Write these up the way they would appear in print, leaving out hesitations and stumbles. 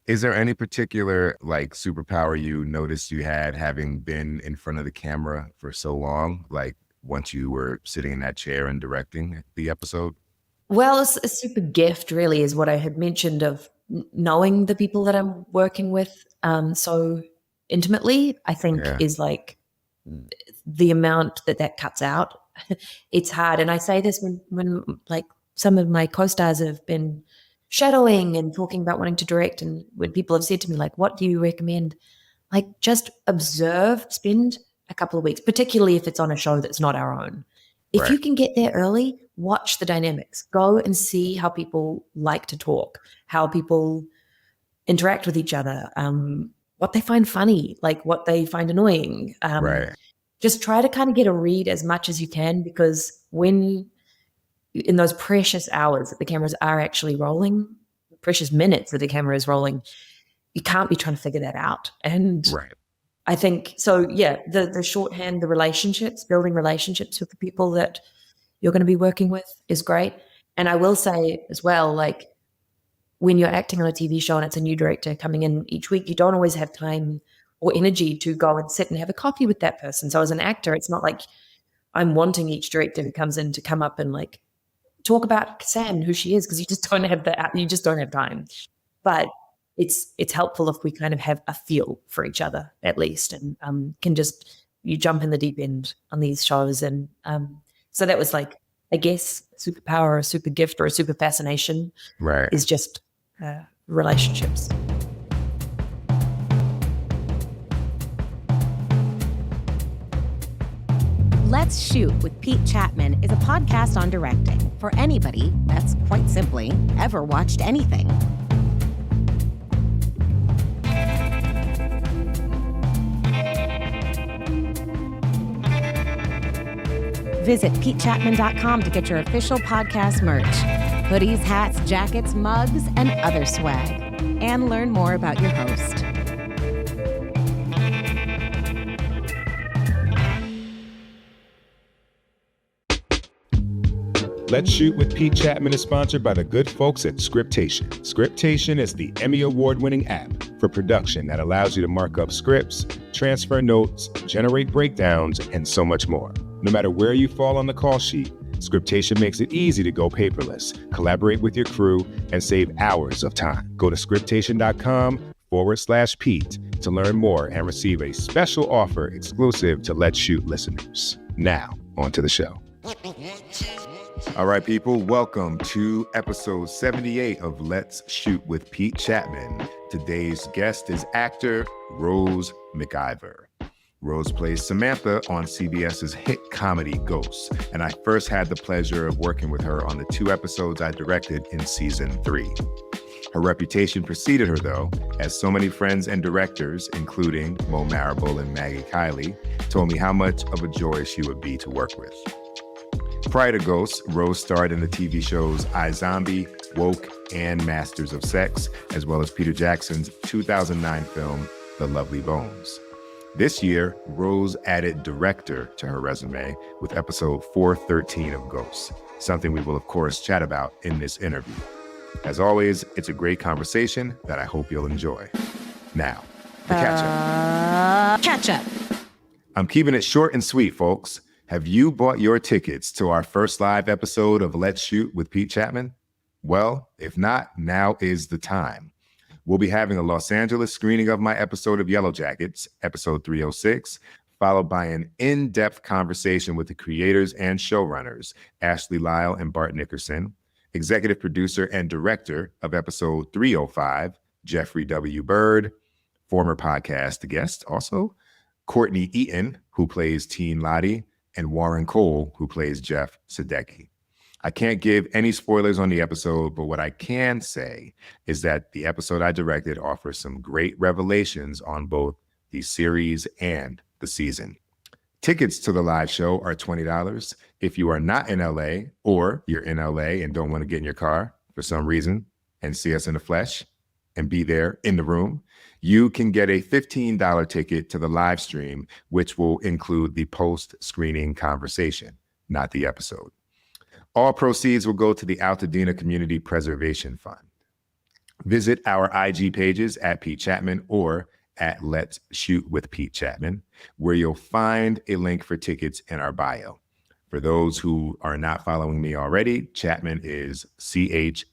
Is there any particular like superpower you noticed you had having been in front of the camera for so long? Like once you were sitting in that chair and directing the episode? Well, it's a super gift, really, is what I had mentioned of knowing the people that I'm working with so intimately, I think Yeah. is like the amount that cuts out. It's hard. And I say this when like some of my co-stars have been shadowing and talking about wanting to direct. And when people have said to me, like, what do you recommend? Like, just observe, spend a couple of weeks, particularly if it's on a show that's not our own. If Right. you can get there early, watch the dynamics. Go and see how people like to talk, how people interact with each other, what they find funny, like what they find annoying. Right. Just try to kind of get a read as much as you can, because when in those precious hours that the cameras are actually rolling, precious minutes that the camera is rolling, you can't be trying to figure that out. And Right. I think so. Yeah, the shorthand, the relationships, building relationships with the people that you're going to be working with is great. And I will say as well, like when you're acting on a TV show and it's a new director coming in each week, you don't always have time or energy to go and sit and have a coffee with that person. So as an actor, it's not like I'm wanting each director who comes in to come up and like talk about Sam, who she is, because you just don't have time. But it's helpful if we kind of have a feel for each other at least, and can just you jump in the deep end on these shows. And so that was like, I guess, a superpower or a super gift or a super fascination Right. is just relationships. Let's Shoot with Pete Chatmon is a podcast on directing for anybody that's, quite simply, ever watched anything. Visit PeteChatmon.com to get your official podcast merch, hoodies, hats, jackets, mugs, and other swag, and learn more about your host. Let's Shoot with Pete Chatmon is sponsored by the good folks at Scriptation. Scriptation is the Emmy Award-winning app for production that allows you to mark up scripts, transfer notes, generate breakdowns, and so much more. No matter where you fall on the call sheet, Scriptation makes it easy to go paperless, collaborate with your crew, and save hours of time. Go to scriptation.com/Pete to learn more and receive a special offer exclusive to Let's Shoot listeners. Now, on to the show. All right, people, welcome to episode 78 of Let's Shoot with Pete Chatmon. Today's guest is actor Rose McIVER. Rose plays Samantha on CBS's hit comedy Ghosts, and I first had the pleasure of working with her on the 2 episodes I directed in season 3. Her reputation preceded her, though, as so many friends and directors, including Mo Marable and Maggie Kiley, told me how much of a joy she would be to work with. Prior to Ghosts, Rose starred in the TV shows iZombie, Woke, and Masters of Sex, as well as Peter Jackson's 2009 film, The Lovely Bones. This year, Rose added director to her resume with episode 413 of Ghosts, something we will, of course, chat about in this interview. As always, it's a great conversation that I hope you'll enjoy. Now, the catch-up. Catch-up. I'm keeping it short and sweet, folks. Have you bought your tickets to our first live episode of Let's Shoot with Pete Chatmon? Well, if not, now is the time. We'll be having a Los Angeles screening of my episode of Yellow Jackets, episode 306, followed by an in-depth conversation with the creators and showrunners, Ashley Lyle and Bart Nickerson, executive producer and director of episode 305, Jeffrey W. Bird, former podcast guest also, Courtney Eaton, who plays Teen Lottie, and Warren Cole, who plays Jeff Sadecki. I can't give any spoilers on the episode, but what I can say is that the episode I directed offers some great revelations on both the series and the season. Tickets to the live show are $20. If you are not in LA, or you're in LA and don't want to get in your car for some reason and see us in the flesh and be there in the room, you can get a $15 ticket to the live stream, which will include the post-screening conversation, not the episode. All proceeds will go to the Altadena Community Preservation Fund. Visit our IG pages at Pete Chatmon or at Let's Shoot with Pete Chatmon, where you'll find a link for tickets in our bio. For those who are not following me already, Chatmon is Chatmon.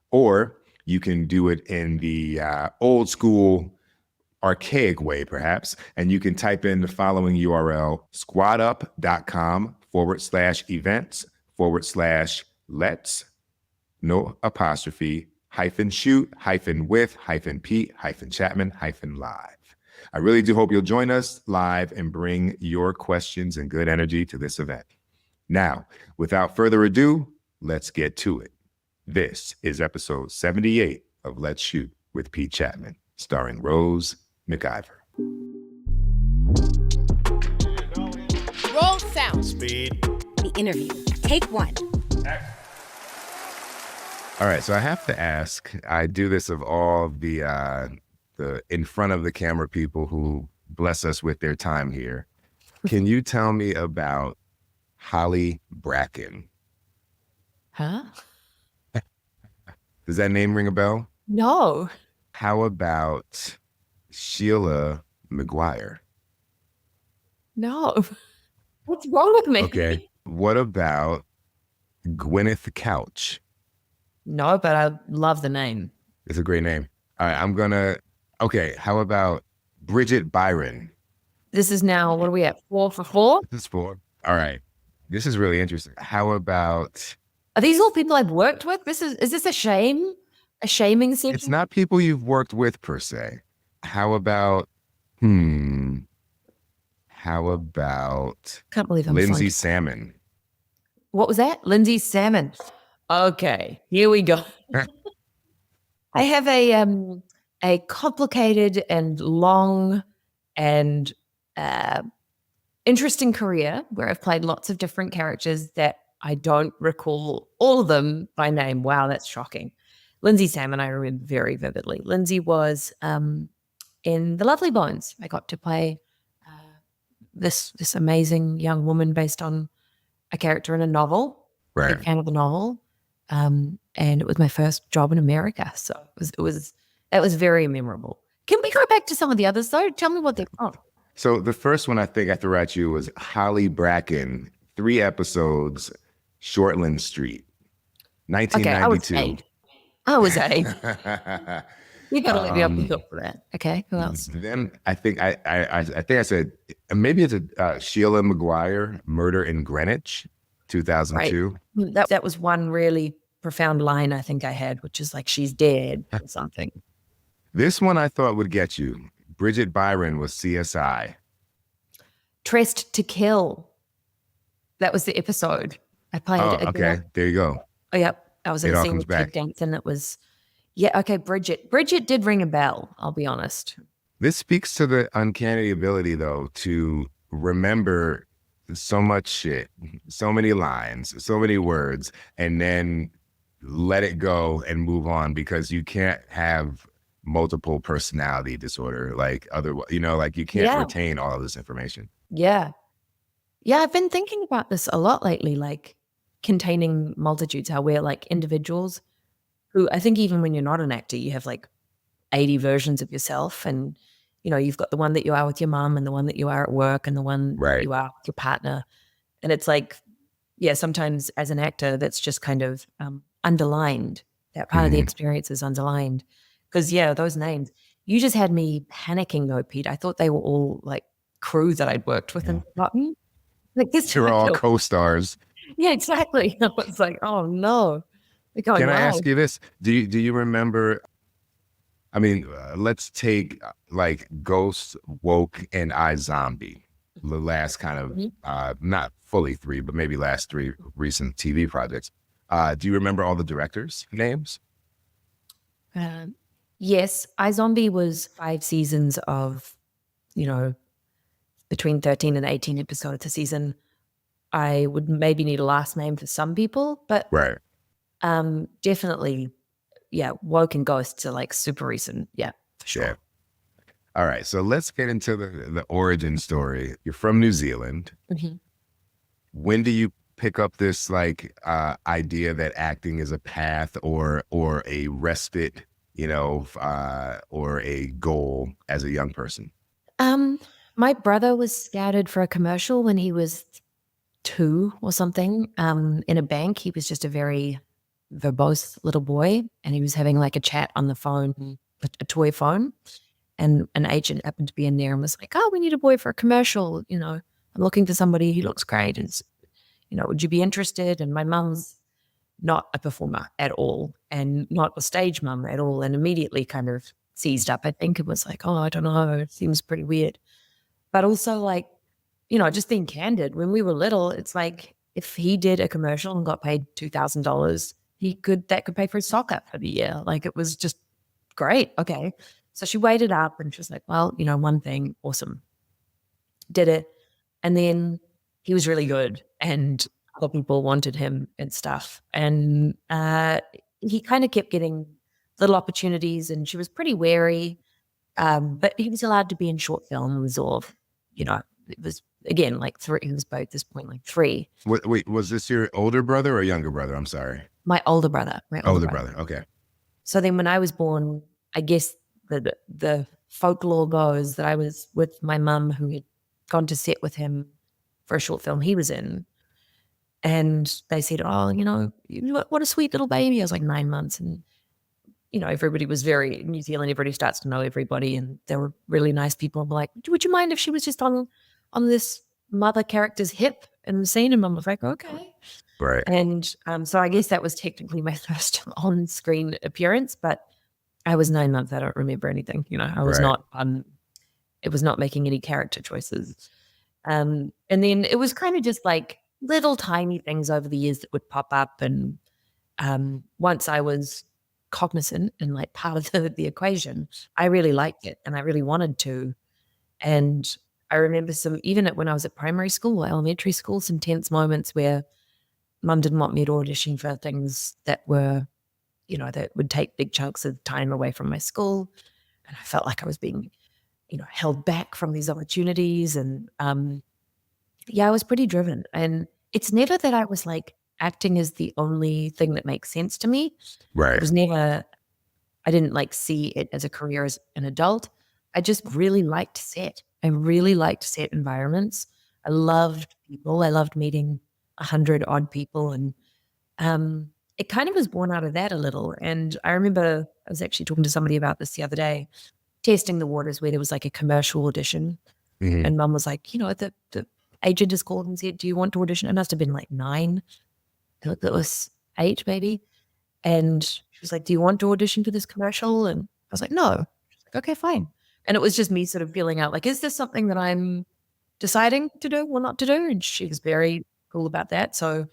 Or you can do it in the old school, archaic way, perhaps, and you can type in the following URL, squadup.com/events/let's, no apostrophe, -shoot, -with, -Pete, -Chatmon, -live. I really do hope you'll join us live and bring your questions and good energy to this event. Now, without further ado, let's get to it. This is episode 78 of Let's Shoot with Pete Chatmon, starring Rose McIVER. Roll sound. Speed. The interview. Take 1. All right, so I have to ask, I do this of all the in front of the camera people who bless us with their time here. Can you tell me about Holly Bracken? Huh? Does that name ring a bell? No. How about Sheila McGuire? No. What's wrong with me? Okay. What about Gwyneth Couch? No, but I love the name. It's a great name. All right, okay, how about Bridget Byron? This is now, what are we at? 4 for 4? This is 4. All right. This is really interesting. How about... Are these all people I've worked with? Is this a shame? A shaming session? It's not people you've worked with per se. How about... How about Can't believe I'm Lindsay flying. Salmon? What was that? Lindsay Salmon. Okay, here we go. I have a complicated and long and interesting career where I've played lots of different characters that I don't recall all of them by name. Wow, that's shocking. Lindsay Salmon, I remember very vividly. Lindsay was in The Lovely Bones. I got to play this amazing young woman based on a character in a novel. Right. Big fan of the novel. And it was my first job in America. So that was very memorable. Can we go back to some of the others though? Tell me what they're on. So the first one I think I threw at you was Holly Bracken, 3 episodes, Shortland Street, 1992. Okay, I was 8. You got to let me up the hook for that. Okay, who else? Then I think I said maybe it's a Sheila McGuire, Murder in Greenwich, 2002. Right. That was one really profound line I think I had, which is like she's dead or something. This one I thought would get you. Bridget Byron was CSI. Dressed to Kill. That was the episode. I played it. Okay. There you go. Oh, yep. I was in It a all scene comes with back. Ted Dance, and it was, yeah, okay, Bridget. Bridget did ring a bell, I'll be honest. This speaks to the uncanny ability, though, to remember so much shit, so many lines, so many words, and then let it go and move on, because you can't have multiple personality disorder like otherwise, like you can't retain all of this information. Yeah. Yeah, I've been thinking about this a lot lately, like containing multitudes, how we're like individuals who, I think even when you're not an actor, you have like 80 versions of yourself. And, you've got the one that you are with your mom and the one that you are at work and the one that you are with your partner. And it's like, yeah, sometimes as an actor, that's just kind of underlined. That part of the experience is underlined. Because, yeah, those names, you just had me panicking though, Pete. I thought they were all like crew that I'd worked with and forgotten. Like this, You're all co-stars. Yeah, exactly. I was like, oh no. Going, Can I ask you this? Do you remember? I mean, let's take like Ghost, Woke, and iZombie, the last kind of not fully 3, but maybe last 3 recent TV projects. Do you remember all the directors' names? Yes, iZombie was 5 seasons of, between 13 and 18 episodes a season. I would maybe need a last name for some people, but definitely, yeah, Woke and Ghosts are like super recent. Yeah, for sure. Yeah. All right, so let's get into the origin story. You're from New Zealand. Mm-hmm. When do you pick up this like idea that acting is a path or a respite, or a goal as a young person? My brother was scouted for a commercial when he was 2 or something, in a bank. He was just a very verbose little boy, and he was having like a chat on the phone, a toy phone, and an agent happened to be in there and was like, "Oh, we need a boy for a commercial. I'm looking for somebody. He looks great. And would you be interested?" And my mum's not a performer at all, and not a stage mum at all, and immediately kind of seized up. I think it was like, "Oh, I don't know. It seems pretty weird." But also like, just being candid, when we were little, it's like if he did a commercial and got paid $2,000, that could pay for his soccer for the year. Like it was just great. Okay. So she weighed it up and she was like, well, one thing, awesome. Did it. And then he was really good and other people wanted him and stuff. And he kind of kept getting little opportunities and she was pretty wary. But he was allowed to be in short films or, it was again like 3. He was both at this point like 3. Wait, was this your older brother or younger brother? I'm sorry. My older brother. Older brother. Okay. So then when I was born, I guess the folklore goes that I was with my mum who had gone to set with him for a short film he was in. And they said, "Oh, what a sweet little baby." I was like 9 months and everybody was very New Zealand. Everybody starts to know everybody, and they were really nice people. I'm like, "Would you mind if she was just on this mother character's hip in the scene?" And Mum was like, "Okay." Right. And so I guess that was technically my first on-screen appearance, but I was 9 months. I don't remember anything. I was not. It was not making any character choices. And then it was kind of just like little tiny things over the years that would pop up. And once I was cognizant and like part of the equation, I really liked it and I really wanted to. And I remember even when I was at primary school, elementary school, some tense moments where Mum didn't want me to audition for things that were, that would take big chunks of time away from my school. And I felt like I was being, held back from these opportunities. And I was pretty driven. And it's never that I was like, acting is the only thing that makes sense to me. Right. It was never, I didn't like see it as a career as an adult. I just really liked set. I really liked set environments. I loved people. I loved meeting 100 odd people. And it kind of was born out of that a little. And I remember I was actually talking to somebody about this the other day, testing the waters where there was like a commercial audition. Mm-hmm. And Mum was like, the agent just called and said, "Do you want to audition?" It must have been like 9. It was 8 maybe. And she was like, "Do you want to audition for this commercial?" And I was like, "No." She's like, "Okay, fine." And it was just me sort of feeling out like, is this something that I'm deciding to do or not to do? And she was very cool about that. So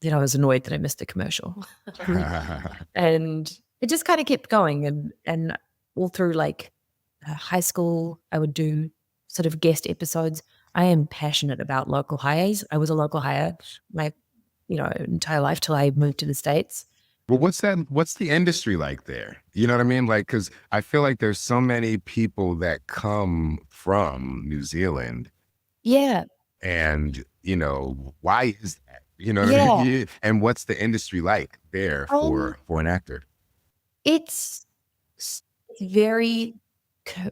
then I was annoyed that I missed the commercial. And it just kind of kept going. And all through like high school, I would do sort of guest episodes. I am passionate about local hires. I was a local hire my entire life till I moved to the States. Well, what's the industry like there? You know what I mean? Like, because I feel like there's so many people that come from New Zealand. Yeah. And, why is that? You know what I mean? And what's the industry like there for an actor? It's very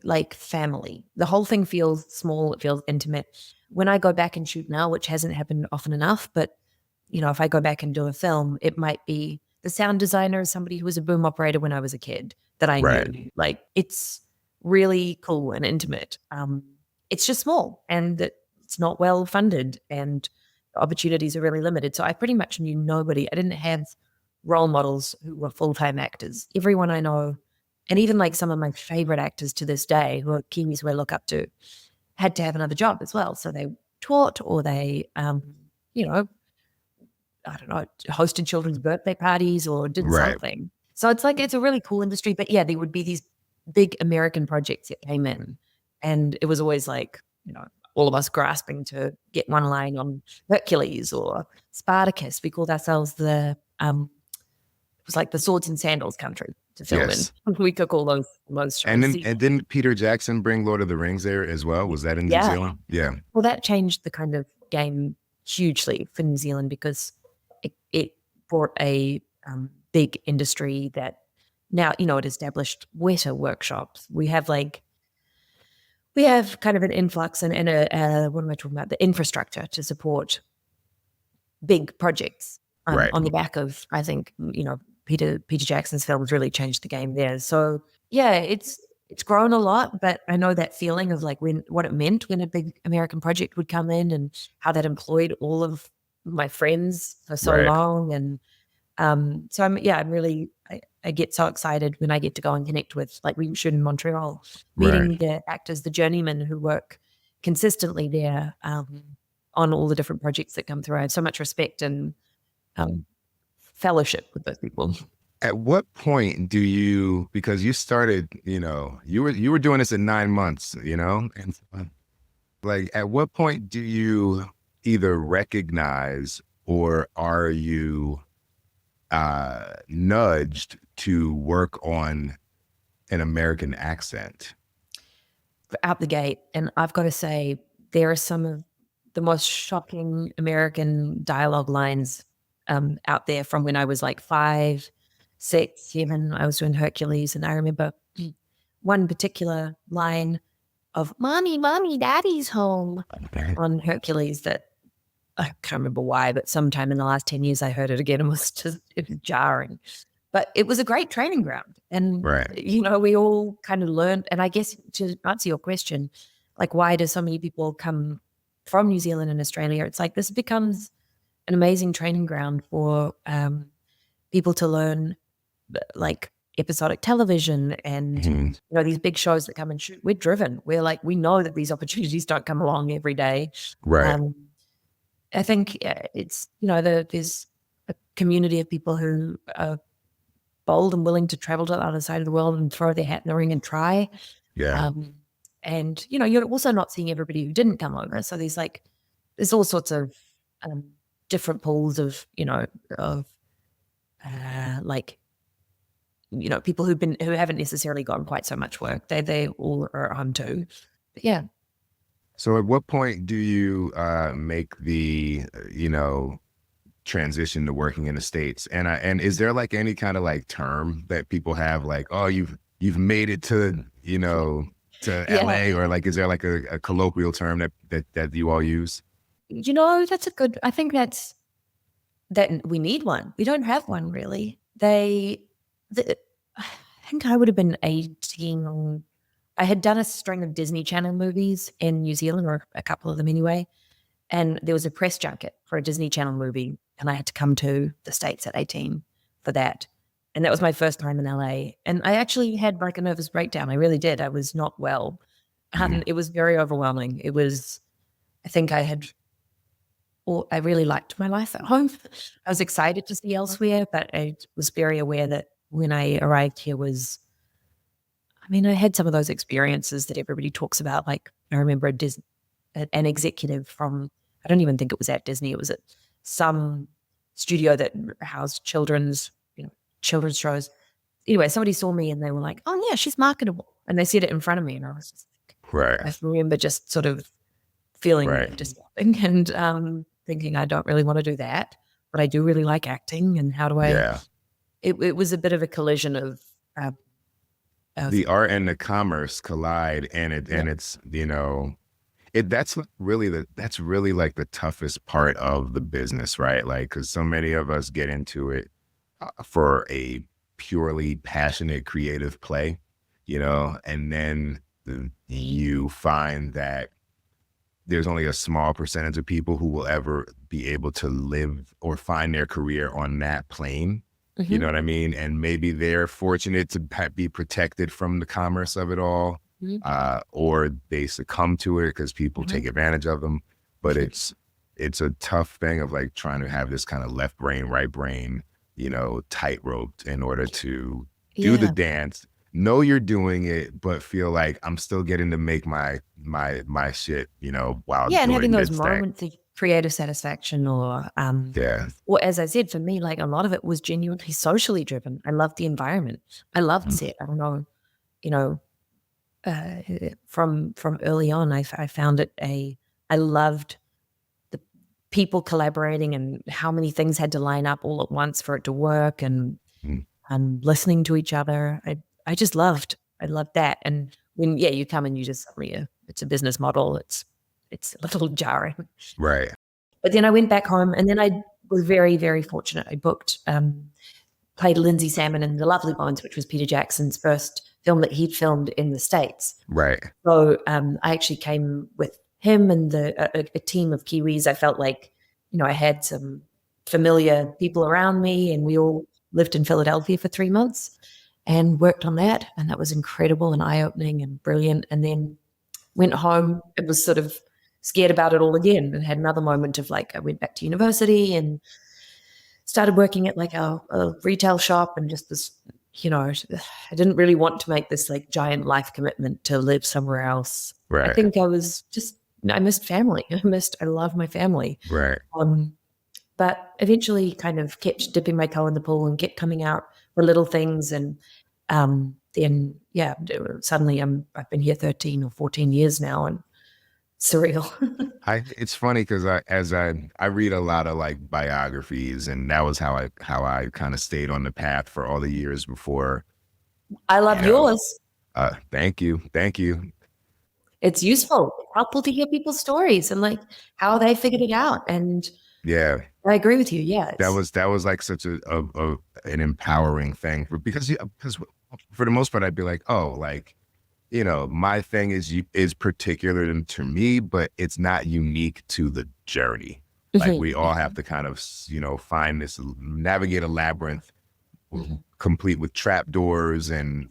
like family. The whole thing feels small. It feels intimate. When I go back and shoot now, which hasn't happened often enough, but if I go back and do a film, it might be the sound designer is somebody who was a boom operator when I was a kid that I knew. Like it's really cool and intimate. It's just small and it's not well funded and the opportunities are really limited. So I pretty much knew nobody. I didn't have role models who were full-time actors. Everyone I know, and even like some of my favorite actors to this day who are Kiwis who I look up to, had to have another job as well. So they taught or they, I don't know, hosted children's birthday parties or did something. So it's like, it's a really cool industry. But yeah, there would be these big American projects that came in. And it was always like, all of us grasping to get one line on Hercules or Spartacus. We called ourselves it was like the swords and sandals country to film in. We took all those shows. And didn't Peter Jackson bring Lord of the Rings there as well? Was that in New Zealand? Yeah. Well, that changed the kind of game hugely for New Zealand because it brought a big industry that now, it established Weta workshops. We have kind of an influx and a what am I talking about? The infrastructure to support big projects Right. on the back of, I think, Peter Jackson's films really changed the game there. So yeah, it's grown a lot, but I know that feeling of what it meant when a big American project would come in and how that employed all of my friends for so Right. long. And so I get so excited when I get to go and connect with, we shoot in Montreal, meeting the actors, the journeymen who work consistently there on all the different projects that come through. I have so much respect and fellowship with those people. At what point do you, because you started, you were doing this in 9 months, and at what point do you either recognize or are you nudged to work on an American accent? Out the gate. And I've got to say, there are some of the most shocking American dialogue lines out there from when I was 5, 6, 7. I was doing Hercules, and I remember one particular line of "Mommy, Daddy's home" on Hercules that I can't remember why, but sometime in the last 10 years I heard it again and it was jarring. But it was a great training ground. And, we all kind of learned. And I guess to answer your question, why do so many people come from New Zealand and Australia? It's this becomes an amazing training ground for people to learn episodic television and, these big shows that come and shoot. We're driven. We're we know that these opportunities don't come along every day. Right. I think it's, there's a community of people who are bold and willing to travel to the other side of the world and throw their hat in the ring and try. Yeah. And, you're also not seeing everybody who didn't come over. So there's there's all sorts of different pools of, people who haven't necessarily gotten quite so much work. They all are at home too. But yeah. So at what point do you make the, transition to working in the States? And is there any kind of term that people have oh, you've made it to, to LA, or is there a colloquial term that you all use? That's I think that we need one. We don't have one really. I think I would have been 18. I had done a string of Disney Channel movies in New Zealand, or a couple of them anyway. And there was a press junket for a Disney Channel movie, and I had to come to the States at 18 for that. And that was my first time in LA. And I actually had a nervous breakdown. I really did. I was not well. It was very overwhelming. It was, I think I really liked my life at home. I was excited to see elsewhere, but I was very aware that when I arrived here I had some of those experiences that everybody talks about. I remember an executive from, I don't even think it was at Disney, it was at some studio that housed children's shows. Anyway, somebody saw me and they were like, "Oh yeah, she's marketable." And they said it in front of me, and I was just I remember just sort of feeling disturbing and thinking, I don't really want to do that, but I do really like acting, and how do I it was a bit of a collision of the art and the commerce collide, and it's that's really the toughest part of the business, right? Because so many of us get into it for a purely passionate creative play, and then you find that there's only a small percentage of people who will ever be able to live or find their career on that plane. You know what I mean? And maybe they're fortunate to be protected from the commerce of it all, or they succumb to it because people take advantage of them. But it's a tough thing of trying to have this kind of left brain, right brain, tightrope in order to do the dance, know you're doing it, but feel like I'm still getting to make my shit, while doing and having those this moments thing. of creative satisfaction, or as I said, for me, a lot of it was genuinely socially driven. I loved the environment. I loved set. I don't know, from early on, I found it I loved people collaborating and how many things had to line up all at once for it to work, and listening to each other. I loved that. And when you come and you just suddenly it's a business model. It's a little jarring. Right. But then I went back home, and then I was very, very fortunate. I played Lindsay Salmon in The Lovely Bones, which was Peter Jackson's first film that he'd filmed in the States. Right. So I actually came with him and a team of Kiwis. I felt like, I had some familiar people around me, and we all lived in Philadelphia for 3 months and worked on that. And that was incredible and eye-opening and brilliant. And then went home and was sort of scared about it all again, and had another moment of like, I went back to university and started working at like a retail shop, and just was, I didn't really want to make this like giant life commitment to live somewhere else. Right. I think I missed family. I love my family. Right. But eventually kind of kept dipping my toe in the pool and kept coming out for little things. And then, suddenly I've been here 13 or 14 years now, and surreal. It's funny because I read a lot of like biographies, and that was how I kind of stayed on the path for all the years before. I love yours. Thank you. It's useful, helpful to hear people's stories and like how they figured it out. And yeah, I agree with you. Yeah, that was like such an empowering thing because for the most part I'd be like, oh, like, my thing is particular to me, but it's not unique to the journey. Like we all have to kind of, find this, navigate a labyrinth complete with trapdoors and,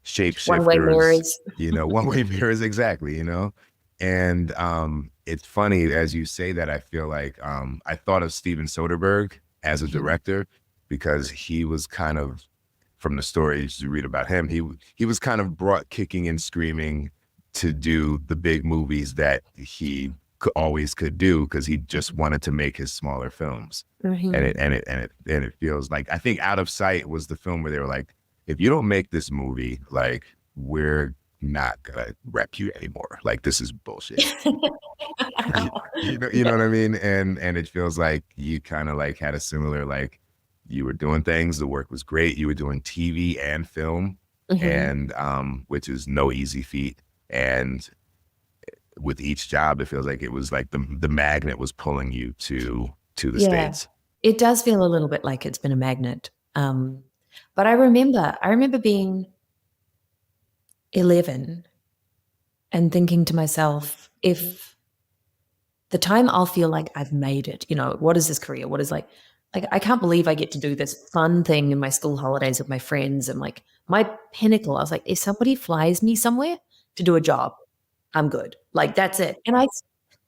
shapeshifters. One-way mirrors. One-way mirrors, exactly, And it's funny, as you say that, I feel like I thought of Steven Soderbergh as a director because he was kind of, from the stories you read about him, he was kind of brought kicking and screaming to do the big movies that he always could do because he just wanted to make his smaller films. And it feels like, I think Out of Sight was the film where they were like, if you don't make this movie, like, we're not gonna rep you anymore. Like, this is bullshit. you know what I mean? And it feels like you kind of like had a similar, like, you were doing things, the work was great. You were doing TV and film, and which is no easy feat. And with each job, it feels like it was like the magnet was pulling you to the States. It does feel a little bit like it's been a magnet. But I remember being 11 and thinking to myself, if the time I'll feel like I've made it, what is this career? What is like, I can't believe I get to do this fun thing in my school holidays with my friends, and like my pinnacle. I was like, if somebody flies me somewhere to do a job, I'm good. Like, that's it. And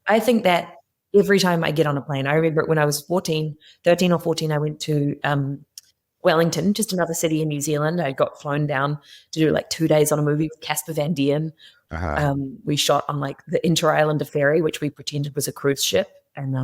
I think that every time I get on a plane, I remember when I was 13 or 14, I went to Wellington, just another city in New Zealand. I got flown down to do like 2 days on a movie with Casper Van Dien. We shot on like the Inter-Islander ferry, which we pretended was a cruise ship. And I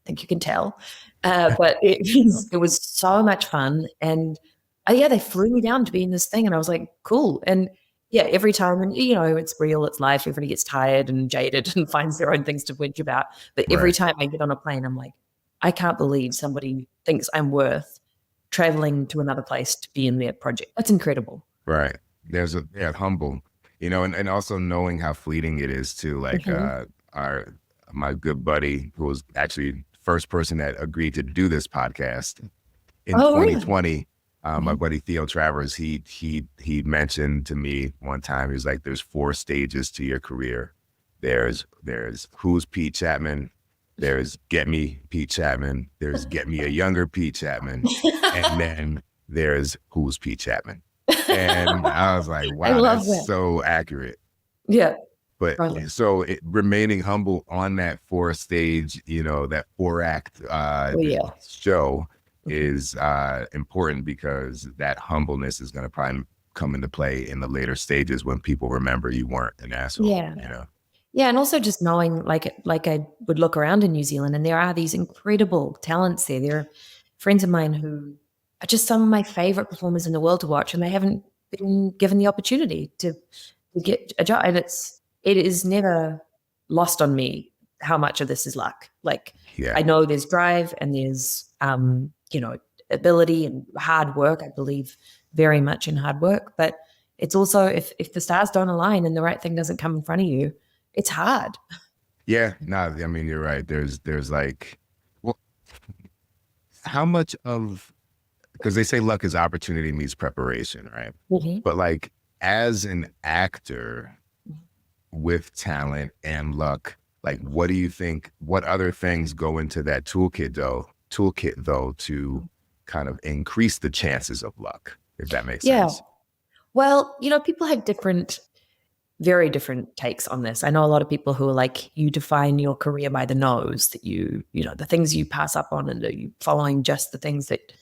think you can tell. But it was so much fun. And they flew me down to be in this thing. And I was like, cool. And every time, and it's real, it's life. Everybody gets tired and jaded and finds their own things to whinge about. But every time I get on a plane, I'm like, I can't believe somebody thinks I'm worth traveling to another place to be in their project. That's incredible. Right. There's humble, and also knowing how fleeting it is too. Like my good buddy, who was actually first person that agreed to do this podcast in 2020. Really? My buddy Theo Travers, he mentioned to me one time, he was like, there's 4 stages to your career. There's Who's Pete Chatmon, there's Get Me Pete Chatmon, there's Get Me a Younger Pete Chatmon, and then there's Who's Pete Chatmon. And I was like, wow, that's so accurate. Yeah. But so remaining humble on that 4-stage, that 4-act show is important, because that humbleness is going to probably come into play in the later stages when people remember you weren't an asshole. Yeah, and also just knowing, like I would look around in New Zealand, and there are these incredible talents there. There are friends of mine who are just some of my favorite performers in the world to watch, and they haven't been given the opportunity to get a job. And it is never lost on me how much of this is luck. Like, Yeah. I know there's drive and there's, ability and hard work. I believe very much in hard work, but it's also if the stars don't align and the right thing doesn't come in front of you, it's hard. Yeah, no, I mean, you're right. There's like, well, how much of, because they say luck is opportunity meets preparation, right? Mhm. But like, as an actor with talent and luck, like, what do you think, what other things go into that toolkit though, to kind of increase the chances of luck, if that makes sense? Well, people have very different takes on this. I know a lot of people who are like, you define your career by the nose, that the things you pass up on, and you following just the things that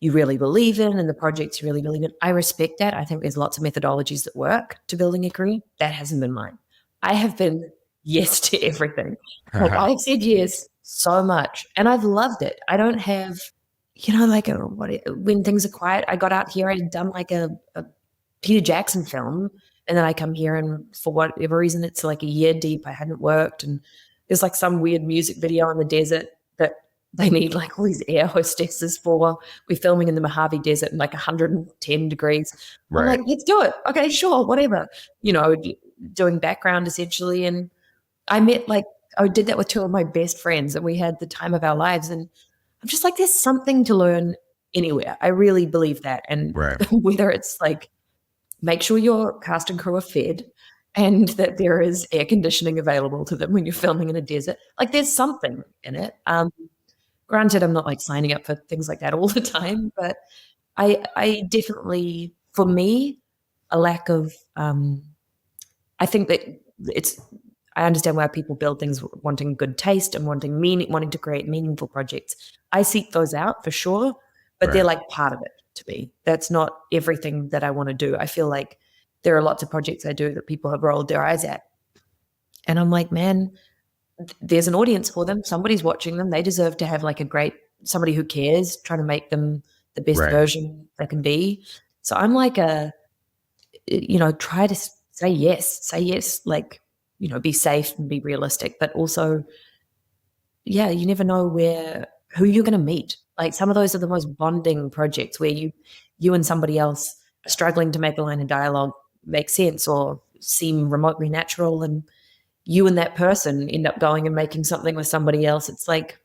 you really believe in and the projects you really believe in. I respect that. I think there's lots of methodologies that work to building a career. That hasn't been mine. I have been yes to everything. Like, I've said yes so much and I've loved it. I don't have, when things are quiet, I got out here, I'd done like a Peter Jackson film. And then I come here and for whatever reason, it's like a year deep. I hadn't worked. And there's like some weird music video in the desert that they need like all these air hostesses for. We're filming in the Mojave Desert in like 110 degrees. I'm Right. like, let's do it. Okay, sure, whatever. Doing background essentially. And I did that with two of my best friends and we had the time of our lives. And I'm just like, there's something to learn anywhere. I really believe that. And Right. whether it's like, make sure your cast and crew are fed and that there is air conditioning available to them when you're filming in a desert. Like, there's something in it. Granted, I'm not like signing up for things like that all the time, but I definitely, for me, a lack of, I think that I understand why people build things wanting good taste and wanting to create meaningful projects. I seek those out for sure, but they're like part of it to me. That's not everything that I want to do. I feel like there are lots of projects I do that people have rolled their eyes at. And I'm like, man, there's an audience for them. Somebody's watching them. They deserve to have like somebody who cares, trying to make them the best version they can be. So I'm like try to say yes, like, be safe and be realistic, but also, you never know who you're going to meet. Like, some of those are the most bonding projects where you and somebody else are struggling to make a line of dialogue make sense or seem remotely natural, and you and that person end up going and making something with somebody else. It's like,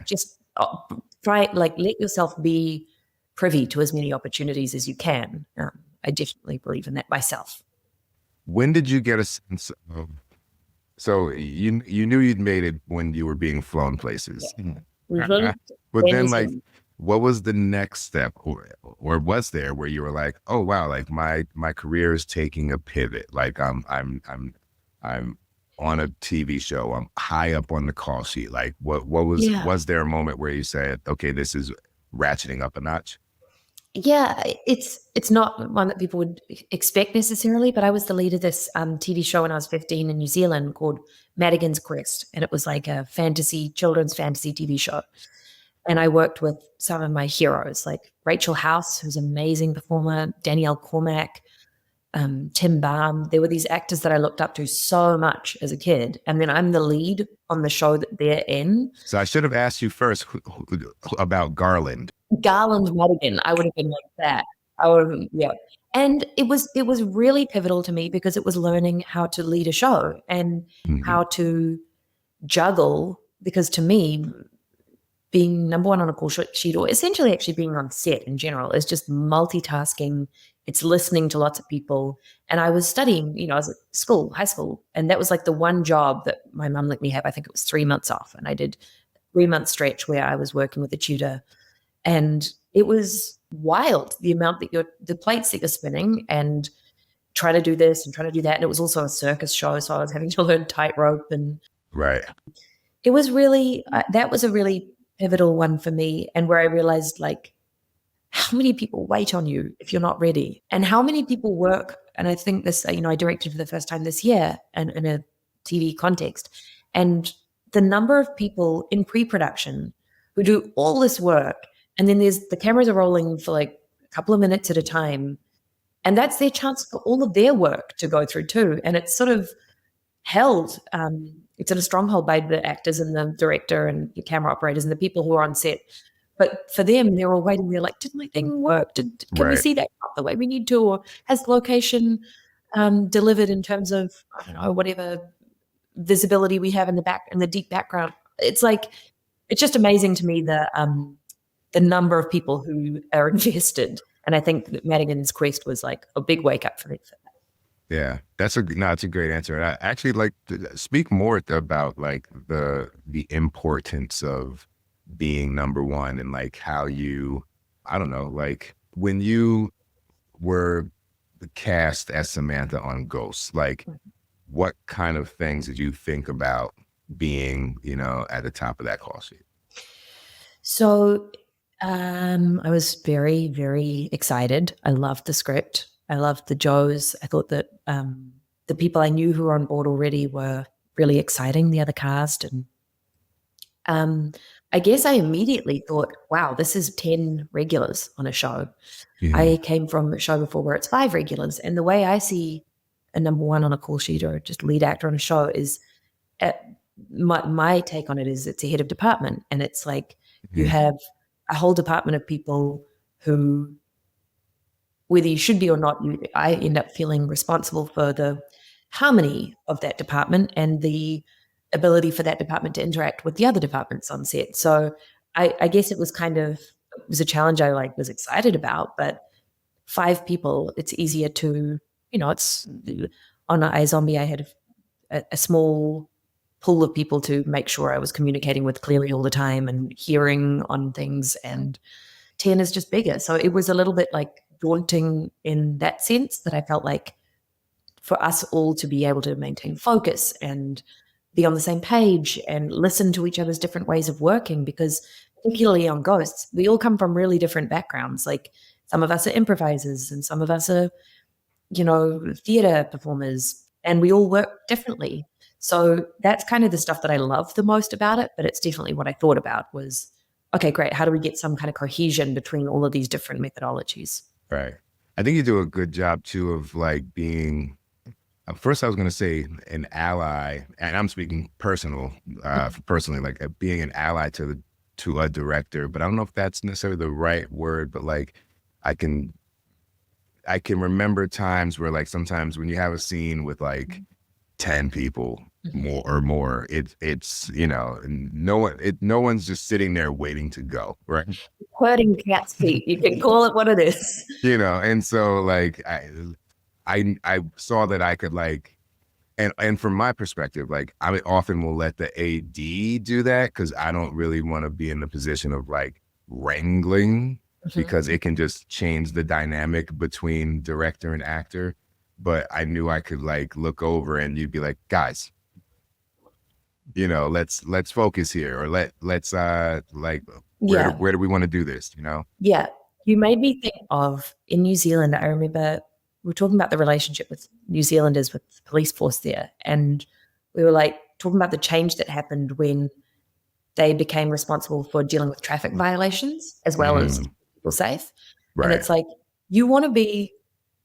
just try, like, let yourself be privy to as many opportunities as you can. I definitely believe in that myself. When did you get a sense of, so you knew you'd made it when you were being flown places. But then, like, what was the next step, or was there, where you were like, oh wow, like my career is taking a pivot, like I'm on a TV show, I'm high up on the call sheet, like was there a moment where you said, okay, this is ratcheting up a notch? Yeah, it's not one that people would expect necessarily, but I was the lead of this TV show when I was 15 in New Zealand called Madigan's Quest, and it was like a children's fantasy TV show. And I worked with some of my heroes, like Rachel House, who's an amazing performer, Danielle Cormack, Tim Balm. There were these actors that I looked up to so much as a kid, and then I'm the lead on the show that they're in. So I should have asked you first about Garland Madigan. I would have been like that. I would have, yeah. And it was really pivotal to me because it was learning how to lead a show and how to juggle. Because to me, being number one on a call sheet, or essentially actually being on set in general, is just multitasking. It's listening to lots of people. And I was studying, I was at high school, and that was like the one job that my mum let me have. I think it was 3 months off, and I did 3-month stretch where I was working with a tutor. And it was wild, the amount that the plates that you're spinning and trying to do this and trying to do that. And it was also a circus show, so I was having to learn tightrope. And it was really, that was a really pivotal one for me, and where I realized, like, how many people wait on you if you're not ready, and how many people work. And I think this, I directed for the first time this year and in a TV context, and the number of people in pre-production who do all this work, and then the cameras are rolling for like a couple of minutes at a time, and that's their chance for all of their work to go through too. And it's sort of held it's in a stronghold by the actors and the director and the camera operators and the people who are on set. But for them, they're all waiting. They're like, did my thing work? Can we Right. see that the way we need to? Or has the location delivered in terms of, I don't know, whatever visibility we have in the deep background? It's like, it's just amazing to me the number of people who are invested. And I think that Madigan's Quest was like a big wake up for me. Yeah, it's a great answer. I actually like to speak more about like the importance of being number one and like how you, I don't know, like when you were cast as Samantha on Ghost, like what kind of things did you think about being, you know, at the top of that call sheet? So I was very, very excited. I loved the script. I loved the Joes. I thought that the people I knew who were on board already were really exciting, the other cast. And I guess I immediately thought, wow, this is 10 regulars on a show. Yeah. I came from a show before where it's 5 regulars. And the way I see a number one on a call sheet or just lead actor on a show is my take on it is it's a head of department. And it's like you have a whole department of people who, whether you should be or not, I end up feeling responsible for the harmony of that department and the ability for that department to interact with the other departments on set. So I guess it was a challenge I was excited about, but 5 people, it's easier to, it's on iZombie, I had a small pool of people to make sure I was communicating with clearly all the time and hearing on things, and 10 is just bigger. So it was a little bit like daunting in that sense, that I felt like for us all to be able to maintain focus and be on the same page and listen to each other's different ways of working, because particularly on Ghosts, we all come from really different backgrounds. Like some of us are improvisers and some of us are, theater performers, and we all work differently. So that's kind of the stuff that I love the most about it, but it's definitely what I thought about was, okay, great. How do we get some kind of cohesion between all of these different methodologies? Right. I think you do a good job too of like being, first I was going to say an ally, and I'm speaking personally, like being an ally to a director, but I don't know if that's necessarily the right word, but like I can remember times where like sometimes when you have a scene with like 10 people more, it's no one's just sitting there waiting to go, right? Herding cat's feet, you can call it what it is. And so like I saw that I could like, and from my perspective, like I often will let the AD do that because I don't really want to be in the position of like wrangling, because it can just change the dynamic between director and actor. But I knew I could like look over and you'd be like, guys, let's focus here, or let's where do we want to do this? Yeah. You made me think of, in New Zealand, I remember we were talking about the relationship with New Zealanders with the police force there. And we were like talking about the change that happened when they became responsible for dealing with traffic violations as well as keeping people safe. Right. And it's like, you want to be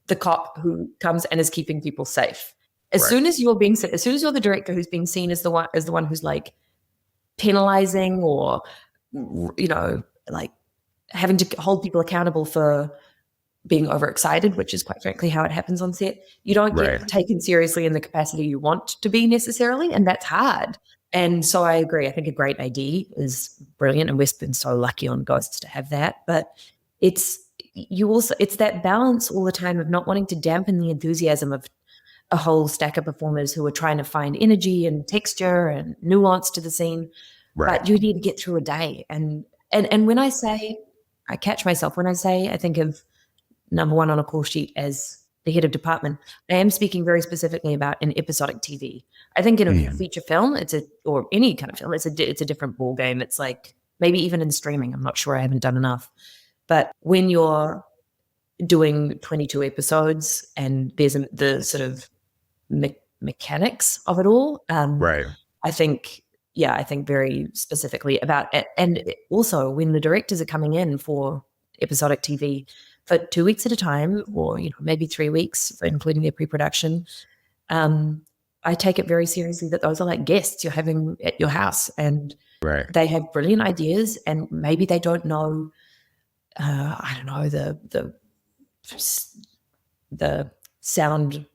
the cop who comes and is keeping people safe. As soon as you're the director who's being seen as the one who's like penalizing or, like having to hold people accountable for being overexcited, which is quite frankly how it happens on set, you don't get taken seriously in the capacity you want to be necessarily. And that's hard. And so I agree. I think a great AD is brilliant. And we've been so lucky on Ghosts to have that. But it's that balance all the time of not wanting to dampen the enthusiasm of a whole stack of performers who are trying to find energy and texture and nuance to the scene. Right. But you need to get through a day. And when I say, I catch myself when I say I think of number one on a call sheet as the head of department, I am speaking very specifically about an episodic TV. I think in a feature film, or any kind of film, it's a different ball game. It's like maybe even in streaming. I'm not sure. I haven't done enough. But when you're doing 22 episodes and there's the sort of mechanics of it all, I think very specifically about it. And also when the directors are coming in for episodic TV for 2 weeks at a time, or maybe 3 weeks, including their pre-production, I take it very seriously that those are like guests you're having at your house, and Right. they have brilliant ideas, and maybe they don't know, I don't know, the sound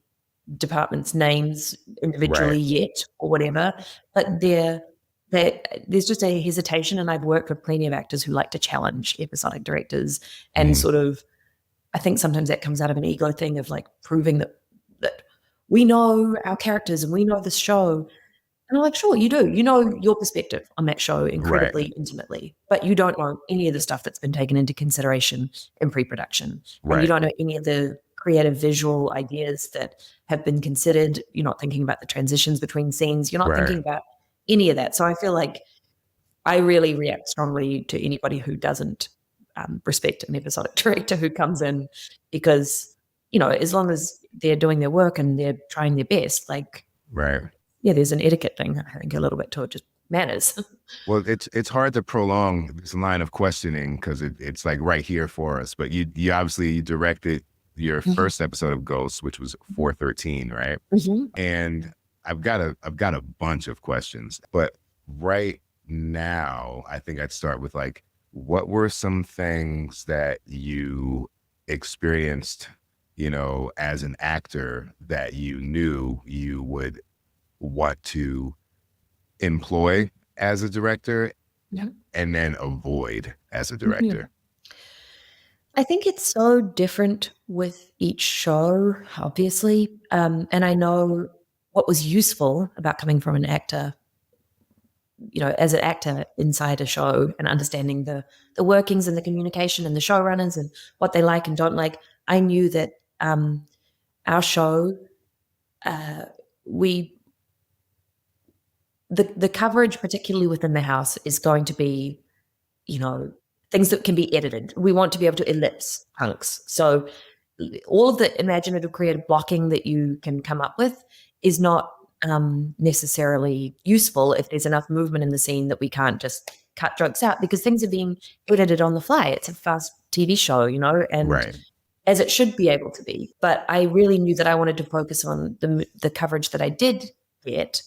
department's names individually yet or whatever, but there's just a hesitation. And I've worked with plenty of actors who like to challenge episodic directors and sort of, I think sometimes that comes out of an ego thing of like proving that we know our characters and we know the show. And I'm like, sure, you do. You know your perspective on that show incredibly intimately, but you don't know any of the stuff that's been taken into consideration in pre-production. And you don't know any of the creative visual ideas that have been considered. You're not thinking about the transitions between scenes. You're not thinking about any of that. So I feel like I really react strongly to anybody who doesn't respect an episodic director who comes in, because, you know, as long as they're doing their work and they're trying their best, like, yeah, there's an etiquette thing, I think, a little bit to it, just manners. Well, it's hard to prolong this line of questioning because it's like right here for us. But you obviously directed your first episode of Ghosts, which was 413, right? And I've got a bunch of questions, but right now I think I'd start with like, what were some things that you experienced, you know, as an actor that you knew you would want to employ as a director and then avoid as a director? I think it's so different with each show, obviously. And I know what was useful about coming from an actor, you know, as an actor inside a show and understanding the workings and the communication and the showrunners and what they like and don't like. I knew that our show, the coverage, particularly within the house, is going to be, you know, things that can be edited. We want to be able to ellipse hunks. So all of the imaginative creative blocking that you can come up with is not necessarily useful if there's enough movement in the scene that we can't just cut jokes out, because things are being edited on the fly. It's a fast TV show, you know, and as it should be able to be. But I really knew that I wanted to focus on the coverage that I did get,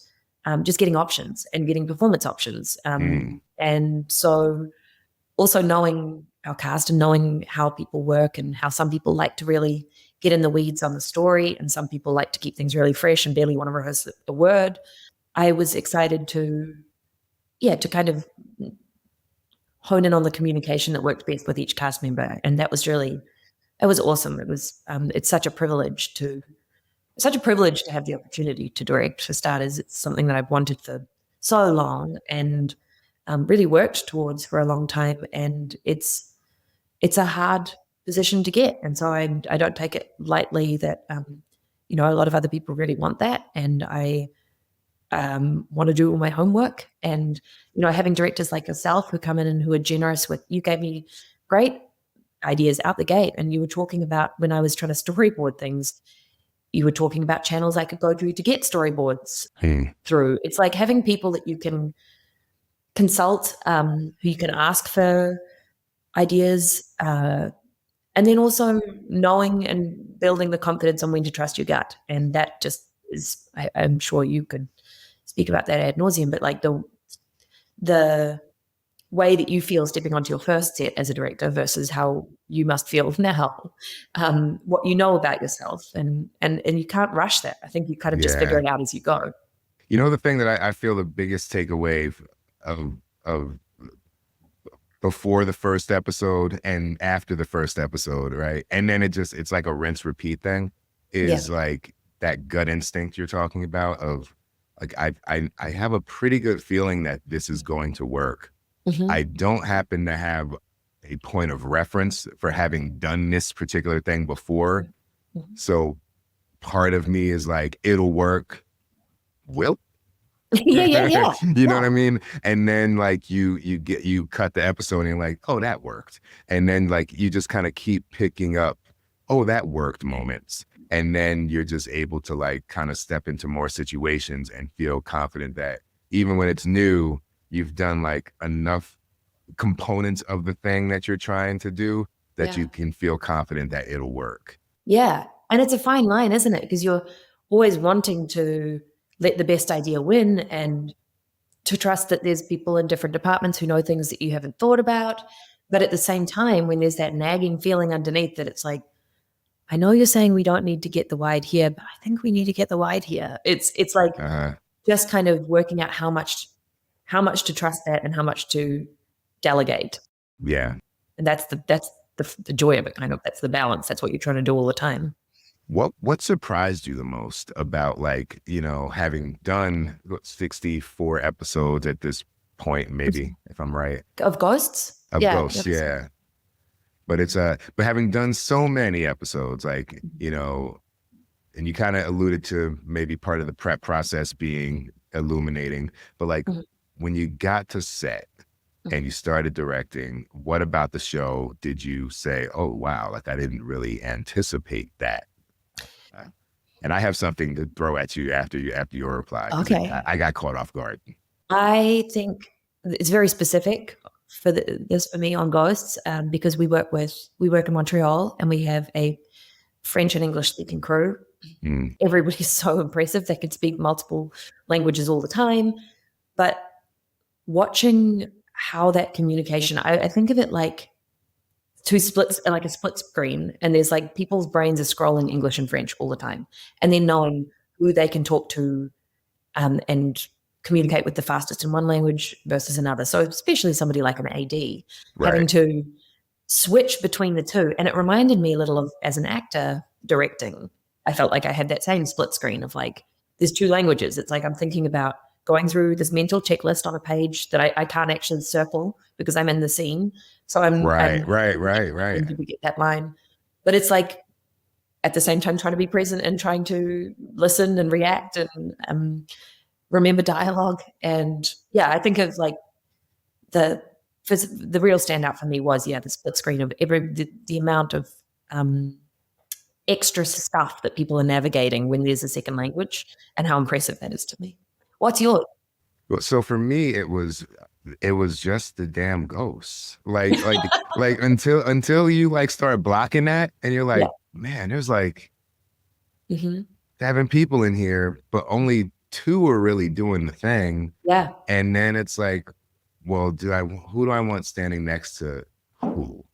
just getting options and getting performance options. And so also knowing our cast and knowing how people work and how some people like to really get in the weeds on the story and some people like to keep things really fresh and barely want to rehearse a word. I was excited to kind of hone in on the communication that worked best with each cast member. And that was awesome. It was, it's such a privilege to have the opportunity to direct, for starters. It's something that I've wanted for so long and really worked towards for a long time. And it's a hard position to get. And so I don't take it lightly that, you know, a lot of other people really want that. And I want to do all my homework. And, you know, having directors like yourself who come in and who are generous with, you gave me great ideas out the gate. And you were talking about, when I was trying to storyboard things, you were talking about channels I could go to get storyboards through. It's like having people that you can consult, who you can ask for ideas, and then also knowing and building the confidence on when to trust your gut. And that just is, I'm sure you could speak about that ad nauseum, but like the way that you feel stepping onto your first set as a director versus how you must feel now, what you know about yourself, and you can't rush that. I think you kind of just figure it out as you go. You know, the thing that I feel the biggest takeaway of before the first episode and after the first episode, right? And then it's like a rinse repeat thing, is like that gut instinct you're talking about of like, I have a pretty good feeling that this is going to work. I don't happen to have a point of reference for having done this particular thing before. So part of me is like, it'll work. Will yeah. You know what I mean? And then like you cut the episode and you're like, oh, that worked. And then like you just kind of keep picking up, oh, that worked moments. And then you're just able to like kind of step into more situations and feel confident that even when it's new, you've done like enough components of the thing that you're trying to do that you can feel confident that it'll work. Yeah. And it's a fine line, isn't it? Because you're always wanting to let the best idea win, and to trust that there's people in different departments who know things that you haven't thought about. But at the same time, when there's that nagging feeling underneath that it's like, I know you're saying we don't need to get the wide here, but I think we need to get the wide here. It's like just kind of working out how much to trust that and how much to delegate. Yeah. And that's the joy of it, kind of. That's the balance. That's what you're trying to do all the time. What surprised you the most about, like, you know, having done 64 episodes at this point, maybe, if I'm right? Of Ghosts? Of Ghosts, yeah. But it's but having done so many episodes, like, you know, and you kind of alluded to maybe part of the prep process being illuminating, but like when you got to set and you started directing, what about the show did you say, oh wow, like I didn't really anticipate that? And I have something to throw at you after your reply. Okay. I got caught off guard. I think it's very specific for this for me on Ghosts, because we work in Montreal and we have a French and English speaking crew. Everybody's so impressive. They can speak multiple languages all the time. But watching how that communication, I think of it like two splits, like a split screen, and there's like people's brains are scrolling English and French all the time, and then knowing who they can talk to and communicate with the fastest in one language versus another. So especially somebody like an AD having to switch between the two. And it reminded me a little of, as an actor directing, I felt like I had that same split screen of like, there's two languages. It's like I'm thinking about going through this mental checklist on a page that I can't actually circle because I'm in the scene. So I'm right. To get that line. But it's like at the same time trying to be present and trying to listen and react and remember dialogue. And yeah, I think of like the real standout for me was the split screen of the amount of extra stuff that people are navigating when there's a second language, and how impressive that is to me. What's yours? Well, so for me, it was just the damn ghosts. Like until you like start blocking that, and you're like, man, there's like 7 people in here, but only 2 are really doing the thing. Yeah. And then it's like, well, who do I want standing next to who?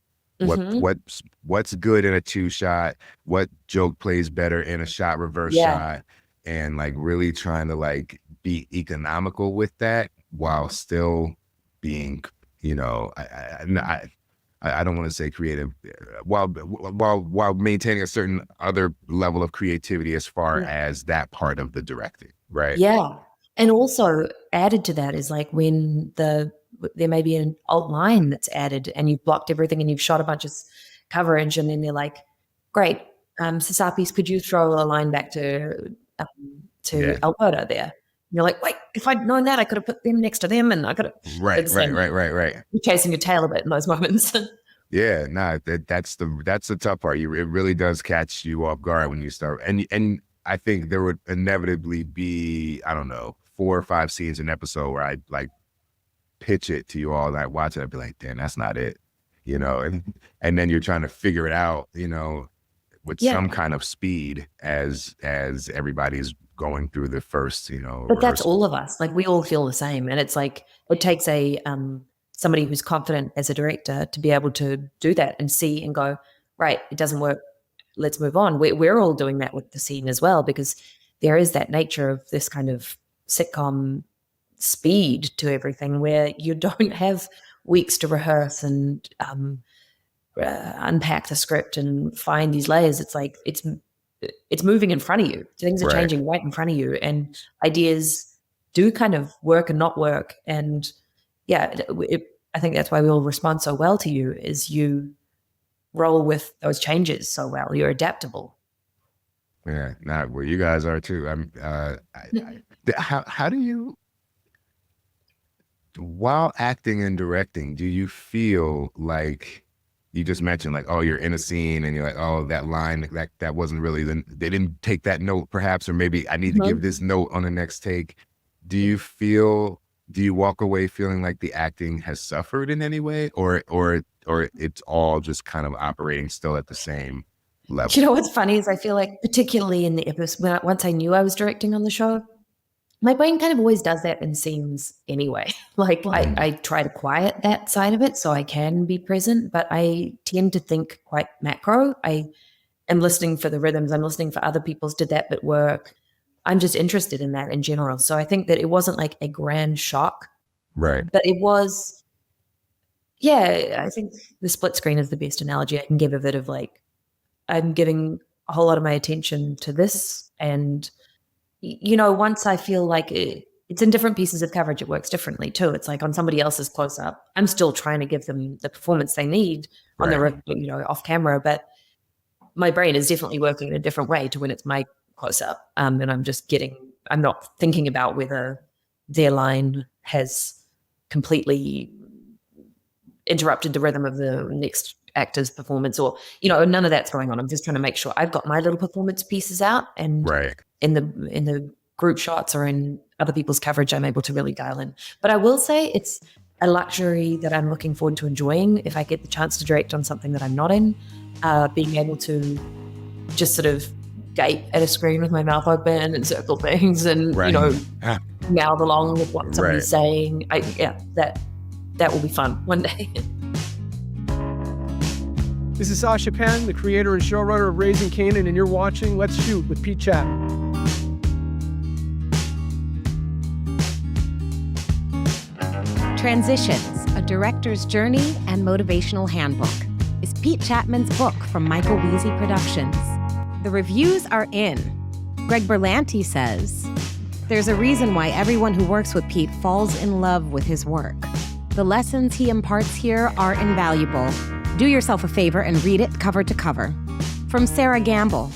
What's good in a 2 shot? What joke plays better in a shot reverse shot? And like really trying to like be economical with that while still being, you know, I don't want to say creative, while maintaining a certain other level of creativity as far as that part of the directing, right? Yeah. And also added to that is like when there may be an alt line that's added and you've blocked everything and you've shot a bunch of coverage, and then they're like, great, Sasapis, could you throw a line back to Alberta there? And you're like, wait, if I'd known that, I could have put them next to them, and I could have. Right. You're chasing your tail a bit in those moments. Yeah, no, that's the tough part. It really does catch you off guard when you start, and I think there would inevitably be, I don't know, 4 or 5 scenes in an episode where I like pitch it to you all, and I watch it, I'd be like, damn, that's not it, you know, and then you're trying to figure it out, you know, with some kind of speed as everybody's going through the first, you know. But that's all of us. Like we all feel the same, and it's like it takes a somebody who's confident as a director to be able to do that and see and go, right, it doesn't work, let's move on. We're all doing that with the scene as well, because there is that nature of this kind of sitcom speed to everything where you don't have weeks to rehearse and unpack the script and find these layers. It's like it's moving in front of you. Things are changing right in front of you, and ideas do kind of work and not work. And yeah, I think that's why we all respond so well to you, is you roll with those changes so well. You're adaptable. Yeah, well, you guys are too. How do you, while acting and directing, do you feel like, you just mentioned like, oh, you're in a scene and you're like, oh, that line, that wasn't really, they didn't take that note perhaps, or maybe I need to give this note on the next take. Do you walk away feeling like the acting has suffered in any way, or it's all just kind of operating still at the same level? You know what's funny is I feel like, particularly in the episode, once I knew I was directing on the show, my brain kind of always does that in scenes anyway. Like I try to quiet that side of it so I can be present, but I tend to think quite macro. I am listening for the rhythms. I'm listening for other people's did that bit work. I'm just interested in that in general. So I think that it wasn't like a grand shock, Right. but it was, yeah, I think the split screen is the best analogy I can give of it, of like, I'm giving a whole lot of my attention to this. And, once I feel like it's in different pieces of coverage, it works differently too. It's like on somebody else's close up, I'm still trying to give them the performance they need on off camera, but my brain is definitely working in a different way to when it's my close up. And I'm not thinking about whether their line has completely interrupted the rhythm of the next actor's performance, or none of that's going on. I'm just trying to make sure I've got my little performance pieces out, and in the group shots or in other people's coverage, I'm able to really dial in. But I will say it's a luxury that I'm looking forward to enjoying if I get the chance to direct on something that I'm not in, being able to just sort of gape at a screen with my mouth open and circle things and mouth along with what somebody's saying. That will be fun one day. This is Sasha Penn, the creator and showrunner of Raising Kanan, and you're watching Let's Shoot with Pete Chapman. Transitions, a director's journey and motivational handbook, is Pete Chapman's book from Michael Weezy Productions. The reviews are in. Greg Berlanti says, "There's a reason why everyone who works with Pete falls in love with his work. The lessons he imparts here are invaluable. Do yourself a favor and read it cover to cover." From Sarah Gamble,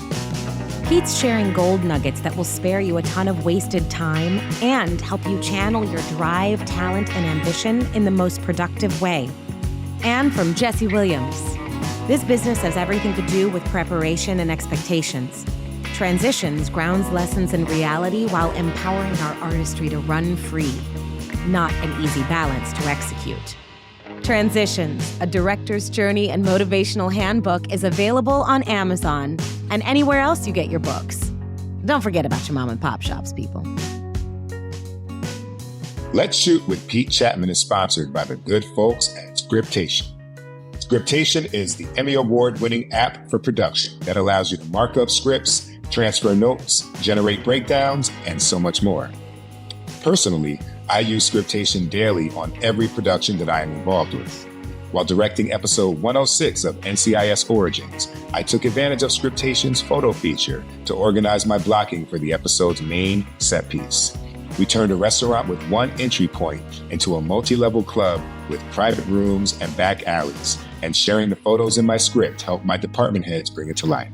"Pete's sharing gold nuggets that will spare you a ton of wasted time and help you channel your drive, talent, and ambition in the most productive way." And from Jesse Williams, "This business has everything to do with preparation and expectations. Transitions grounds lessons in reality while empowering our artistry to run free. Not an easy balance to execute." Transitions, a director's journey and motivational handbook, is available on Amazon and anywhere else you get your books. Don't forget about your mom and pop shops, people. Let's Shoot with Pete Chapman is sponsored by the good folks at Scriptation. Scriptation is the Emmy Award-winning app for production that allows you to mark up scripts, transfer notes, generate breakdowns, and so much more. Personally, I use Scriptation daily on every production that I am involved with. While directing episode 106 of NCIS Origins, I took advantage of Scriptation's photo feature to organize my blocking for the episode's main set piece. We turned a restaurant with one entry point into a multi-level club with private rooms and back alleys, and sharing the photos in my script helped my department heads bring it to life.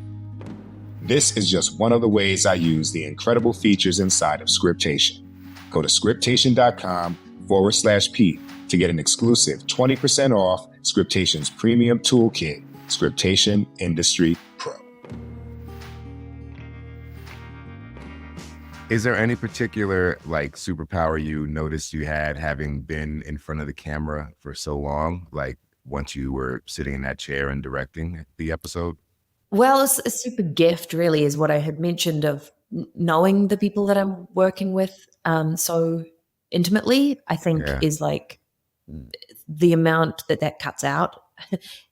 This is just one of the ways I use the incredible features inside of Scriptation. Go to scriptation.com/Pete to get an exclusive 20% off Scriptation's premium toolkit, Scriptation Industry Pro. Is there any particular superpower you noticed you had having been in front of the camera for so long? Like once you were sitting in that chair and directing the episode? Well, it's a super gift, really, is what I had mentioned, of knowing the people that I'm working with so intimately, I think is like the amount that cuts out.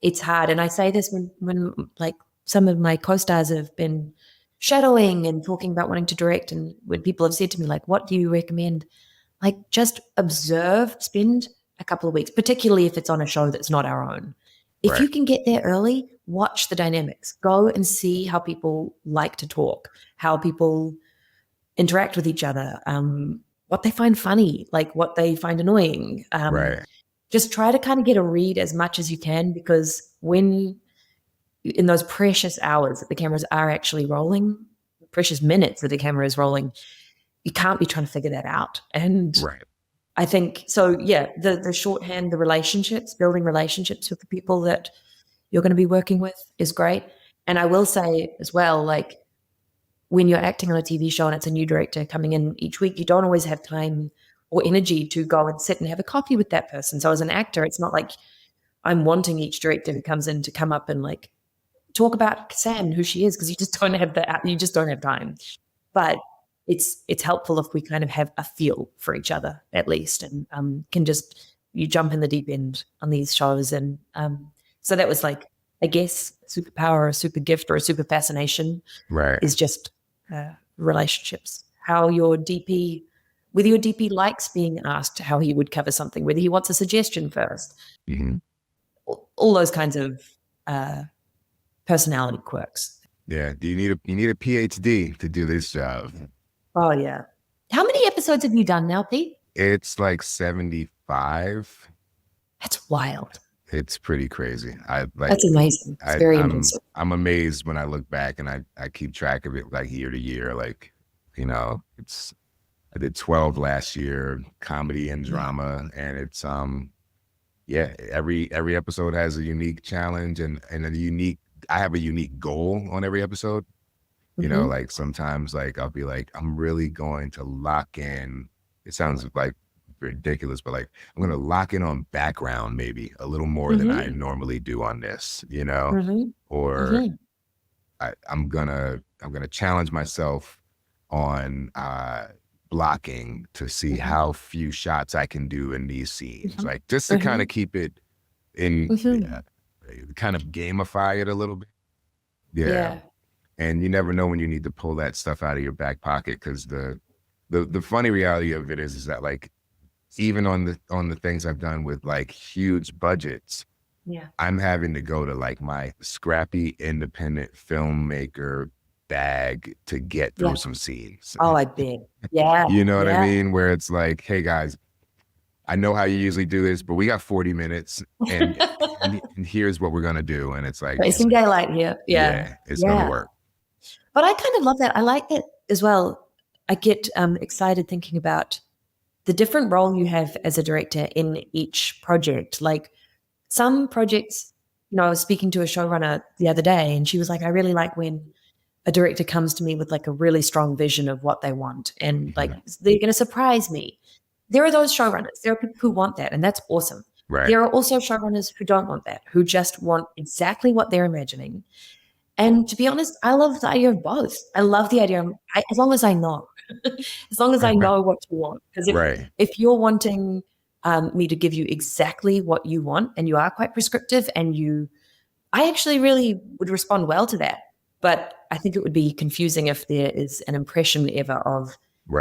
It's hard. And I say this when some of my co-stars have been shadowing and talking about wanting to direct, and when people have said to me, what do you recommend? Just observe, spend a couple of weeks, particularly if it's on a show that's not our own. If you can get there early, watch the dynamics. Go and see how people like to talk, how people interact with each other, what they find funny, what they find annoying. Just try to kind of get a read as much as you can, because when in those precious hours that the cameras are actually rolling, precious minutes that the camera is rolling, you can't be trying to figure that out. And I think, so yeah, the shorthand, the relationships, building relationships with the people that you're going to be working with is great. And I will say as well, when you're acting on a TV show and it's a new director coming in each week, you don't always have time or energy to go and sit and have a coffee with that person. So as an actor, it's not like I'm wanting each director who comes in to come up and talk about Sam, who she is, because you just don't have time. But it's helpful if we kind of have a feel for each other at least, and can just you jump in the deep end on these shows. And so that was like, I guess, a superpower or a super gift or a super fascination Right. is just relationships. How your DP, whether your DP likes being asked how he would cover something, whether he wants a suggestion first, Mm-hmm. all those kinds of personality quirks. Yeah. Do you need a PhD to do this job? Oh yeah. How many episodes have you done now, Pete? It's like 75. That's wild. It's pretty crazy. That's amazing. It's very impressive. I'm amazed when I look back and I keep track of it like year to year. Like, I did 12 last year, comedy and drama, and it's every episode has a unique challenge and I have a unique goal on every episode. You know, like sometimes like I'll be like, I'm really going to lock in. It sounds like ridiculous, but like I'm going to lock in on background maybe a little more than I normally do on this, or I'm gonna challenge myself on blocking to see how few shots I can do in these scenes, like just to kind of keep it in, kind of gamify it a little bit. Yeah. And you never know when you need to pull that stuff out of your back pocket, because the funny reality of it is that like even on the things I've done with like huge budgets, I'm having to go to like my scrappy independent filmmaker bag to get through some scenes. Oh, I bet. Yeah. You know what I mean? Where it's like, hey guys, I know how you usually do this, but we got 40 minutes and here's what we're going to do. And it's like, it's in daylight here. Yeah. It's going to work. But I kind of love that. I like that as well. I get excited thinking about the different role you have as a director in each project. Like some projects, I was speaking to a showrunner the other day and she was like, I really like when a director comes to me with like a really strong vision of what they want and like they're going to surprise me. There are those showrunners. There are people who want that, and that's awesome. Right. There are also showrunners who don't want that, who just want exactly what they're imagining. And to be honest, I love the idea of both. I love the idea, as long as I know, as long as I know what you want. Because if you're wanting me to give you exactly what you want, and you are quite prescriptive, and I actually really would respond well to that. But I think it would be confusing if there is an impression ever of,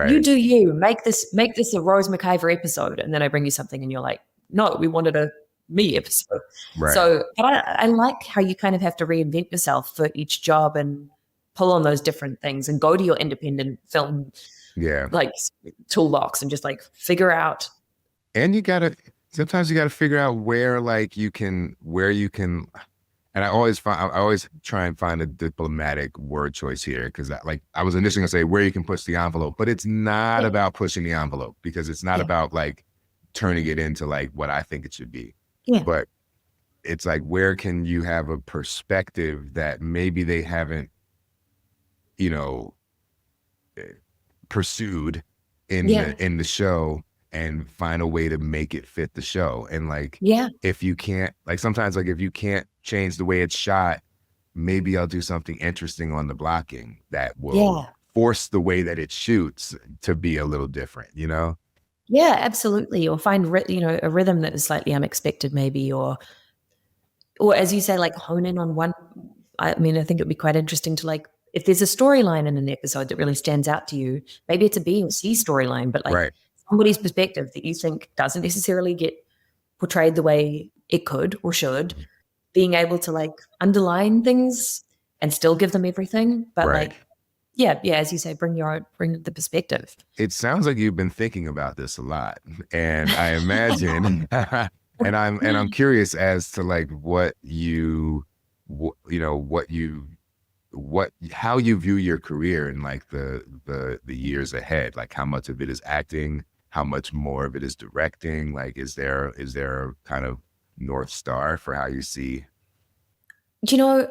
you do you, make this a Rose McIVER episode, and then I bring you something and you're like, no, we wanted a me episode. Right. So, but I like how you kind of have to reinvent yourself for each job and pull on those different things and go to your independent film like toolbox and just like figure out. And sometimes you gotta figure out where you can, and I always try and find a diplomatic word choice here, because I was initially gonna say where you can push the envelope, but it's not about pushing the envelope, because it's not about like turning it into like what I think it should be. Yeah. But it's like, where can you have a perspective that maybe they haven't, pursued in the show, and find a way to make it fit the show. And like, if you can't, like sometimes like if you can't change the way it's shot, maybe I'll do something interesting on the blocking that will force the way that it shoots to be a little different, Yeah, absolutely. Or find, a rhythm that is slightly unexpected maybe, or as you say, like hone in on one. I mean, I think it would be quite interesting to like, if there's a storyline in an episode that really stands out to you, maybe it's a B or C storyline, but like somebody's perspective that you think doesn't necessarily get portrayed the way it could or should, being able to like underline things and still give them everything. But like, as you say, bring the perspective. It sounds like you've been thinking about this a lot, and I imagine, and I'm curious as to like how you view your career in like the years ahead. Like how much of it is acting, how much more of it is directing? Like, is there a kind of North Star for how you see?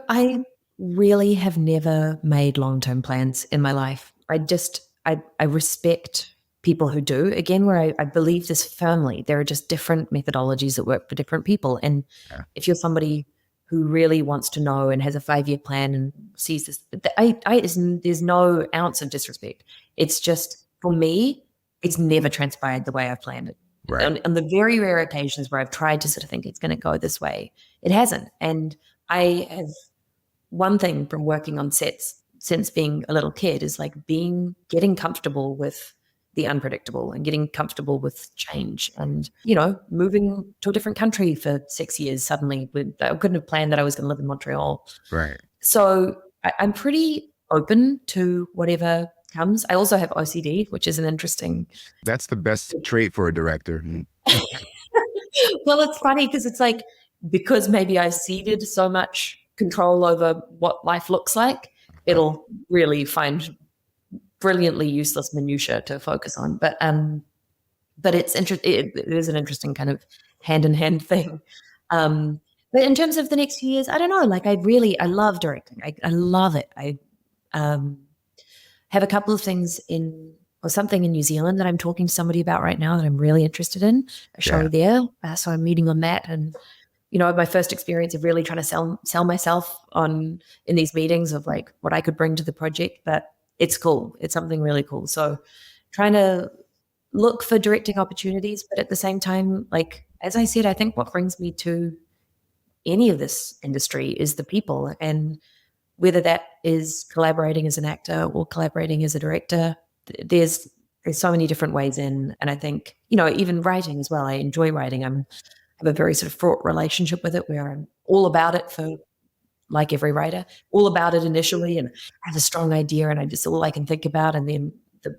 I really have never made long-term plans in my life. I respect people who do, again, where I believe this firmly. There are just different methodologies that work for different people. And if you're somebody who really wants to know and has a 5-year plan and sees this. There's no ounce of disrespect. It's just, for me, it's never transpired the way I've planned it. Right. On the very rare occasions where I've tried to sort of think it's going to go this way, it hasn't. And I have one thing from working on sets since being a little kid is like getting comfortable with the unpredictable and getting comfortable with change and, moving to a different country for 6 years suddenly. I couldn't have planned that I was going to live in Montreal. Right. So I'm pretty open to whatever comes. I also have OCD, which is an interesting. That's the best trait for a director. Well, it's funny because it's like, because maybe I ceded so much control over what life looks like, it'll really find brilliantly useless minutia to focus on. But it's it is an interesting kind of hand-in-hand thing. But in terms of the next few years, I don't know. Like, I love directing. I love it. I have a couple of things something in New Zealand that I'm talking to somebody about right now that I'm really interested in, a show there. So I'm meeting on that. And, my first experience of really trying to sell myself in these meetings of like what I could bring to the project, but it's cool. It's something really cool. So trying to look for directing opportunities, but at the same time, like, as I said, I think what brings me to any of this industry is the people, and whether that is collaborating as an actor or collaborating as a director, there's so many different ways in. And I think, even writing as well, I enjoy writing. I have a very sort of fraught relationship with it where I'm all about it for, like every writer, all about it initially, and I have a strong idea and I just all I can think about, and then the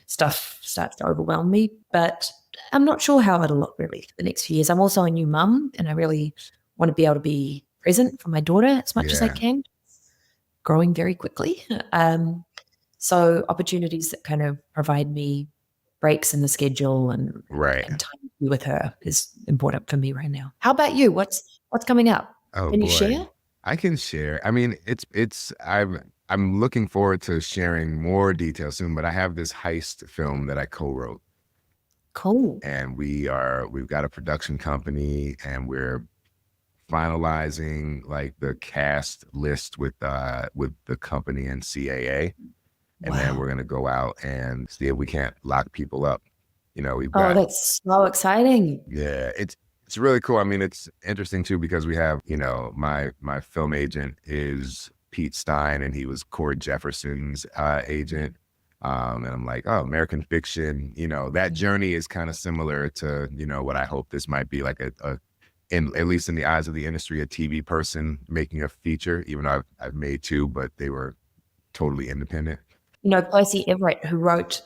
stuff starts to overwhelm me. But I'm not sure how it'll look really for the next few years. I'm also a new mum, and I really want to be able to be present for my daughter as much as I can. Growing very quickly. So opportunities that kind of provide me breaks in the schedule and time with her is important for me right now. How about you? What's coming up? Can you share? I can share. I mean, I'm looking forward to sharing more details soon, but I have this heist film that I co-wrote. Cool. And we've got a production company, and we're finalizing like the cast list with the company and CAA. And then we're going to go out and see if we can't lock people up. We've got, that's so exciting. Yeah, it's really cool. I mean, it's interesting too, because we have, my film agent is Pete Stein, and he was Cord Jefferson's agent. And I'm like, oh, American Fiction, that journey is kind of similar to, what I hope this might be, like at least in the eyes of the industry, a TV person making a feature, even though I've made two, but they were totally independent. Percy Everett, who wrote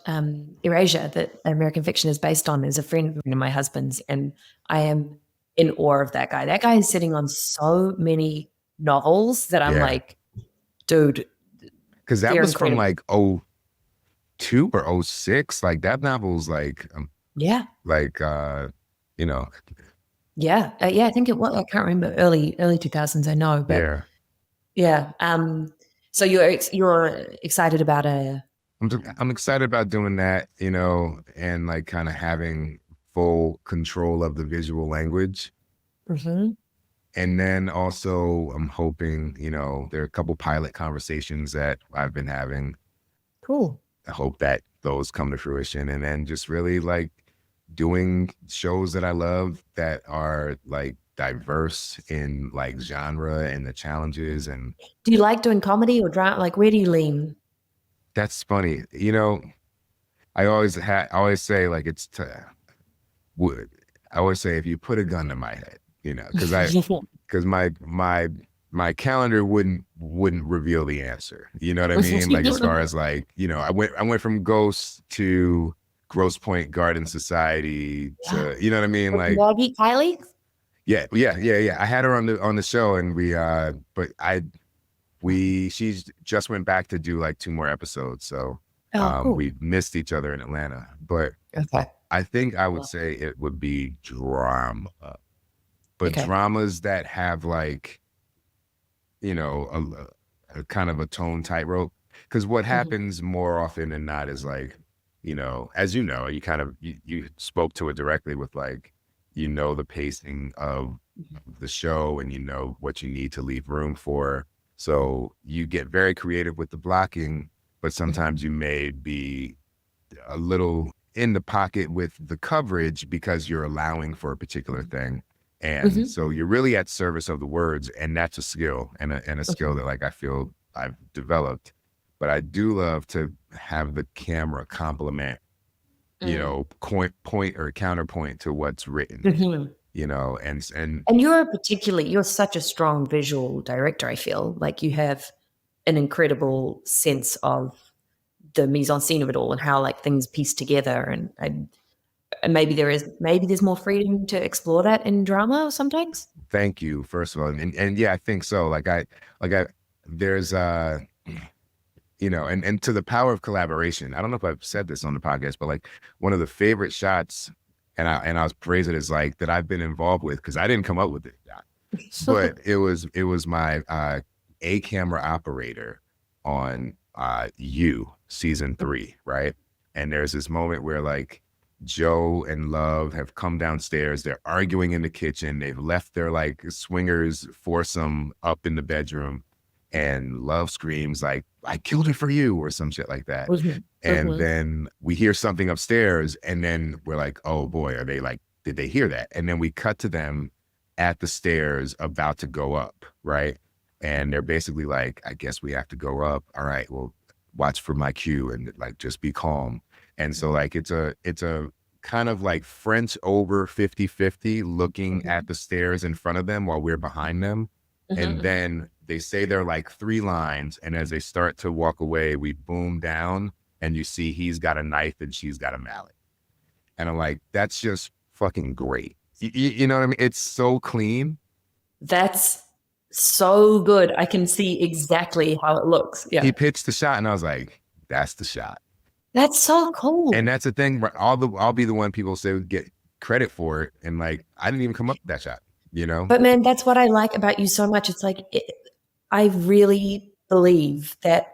Erasure, that American Fiction is based on, is a friend of my husband's, and I am in awe of that guy. That guy is sitting on so many novels that I'm like, dude. Because that was incredible. From like 2002 or 2006. Like, that novel's like, Yeah, I think it was. I can't remember, early 2000s. I know, but So you're excited about I'm excited about doing that, and like kind of having full control of the visual language. Mm-hmm. And then also I'm hoping, there are a couple pilot conversations that I've been having. Cool. I hope that those come to fruition, and then just really like doing shows that I love that are like diverse in like genre and the challenges. And do you like doing comedy or drama? Like, where do you lean? That's funny. I always say like I always say, if you put a gun to my head, because my calendar wouldn't reveal the answer. You know what I mean? Like, as far as like, I went from Ghost to Grosse Pointe Garden Society to, you know what I mean? Like, Maggie Kylie? Yeah. I had her on the show, and she just went back to do like 2 more episodes. So cool. We missed each other in Atlanta, but I think I would say it would be drama, but dramas that have like, a kind of a tone tightrope. Because what happens more often than not is like, as you kind of, you spoke to it directly with like, you know the pacing of the show, and you know what you need to leave room for. So you get very creative with the blocking, but sometimes you may be a little in the pocket with the coverage because you're allowing for a particular thing. And so you're really at service of the words, and that's a skill, and a skill that like I feel I've developed. But I do love to have the camera complement, you know, point or counterpoint to what's written, you know, and you're such a strong visual director. I feel like you have an incredible sense of the mise en scene of it all and how like things piece together. And maybe there's more freedom to explore that in drama sometimes. thank you, first of all. And yeah, I think so. There's you know, and to the power of collaboration. I don't know if I've said this on the podcast, but like one of the favorite shots, and I'll phrase it as like that I've been involved with, because I didn't come up with it, but it was my a camera operator on You season 3, right? And there's this moment where like Joe and Love have come downstairs, they're arguing in the kitchen, they've left their like swingers foursome up in the bedroom, and Love screams like, "I killed it for you," or some shit like that. And then we hear something upstairs, and then we're like, oh boy, are they like, did they hear that? And then we cut to them at the stairs about to go up, right? And they're basically like, I guess we have to go up. All right, well, watch for my cue and like just be calm. And so like it's a kind of like French over 50-50 looking at the stairs in front of them while we're behind them. And then they say they're like 3 lines, and as they start to walk away, we boom down and you see he's got a knife and she's got a mallet. And I'm like, that's just fucking great. You know what I mean? It's so clean. That's so good. I can see exactly how it looks. Yeah. He pitched the shot and I was like, that's the shot. That's so cool. And that's the thing, I'll be the one people say get credit for it. And like, I didn't even come up with that shot, you know? But man, that's what I like about you so much. It's like, I really believe that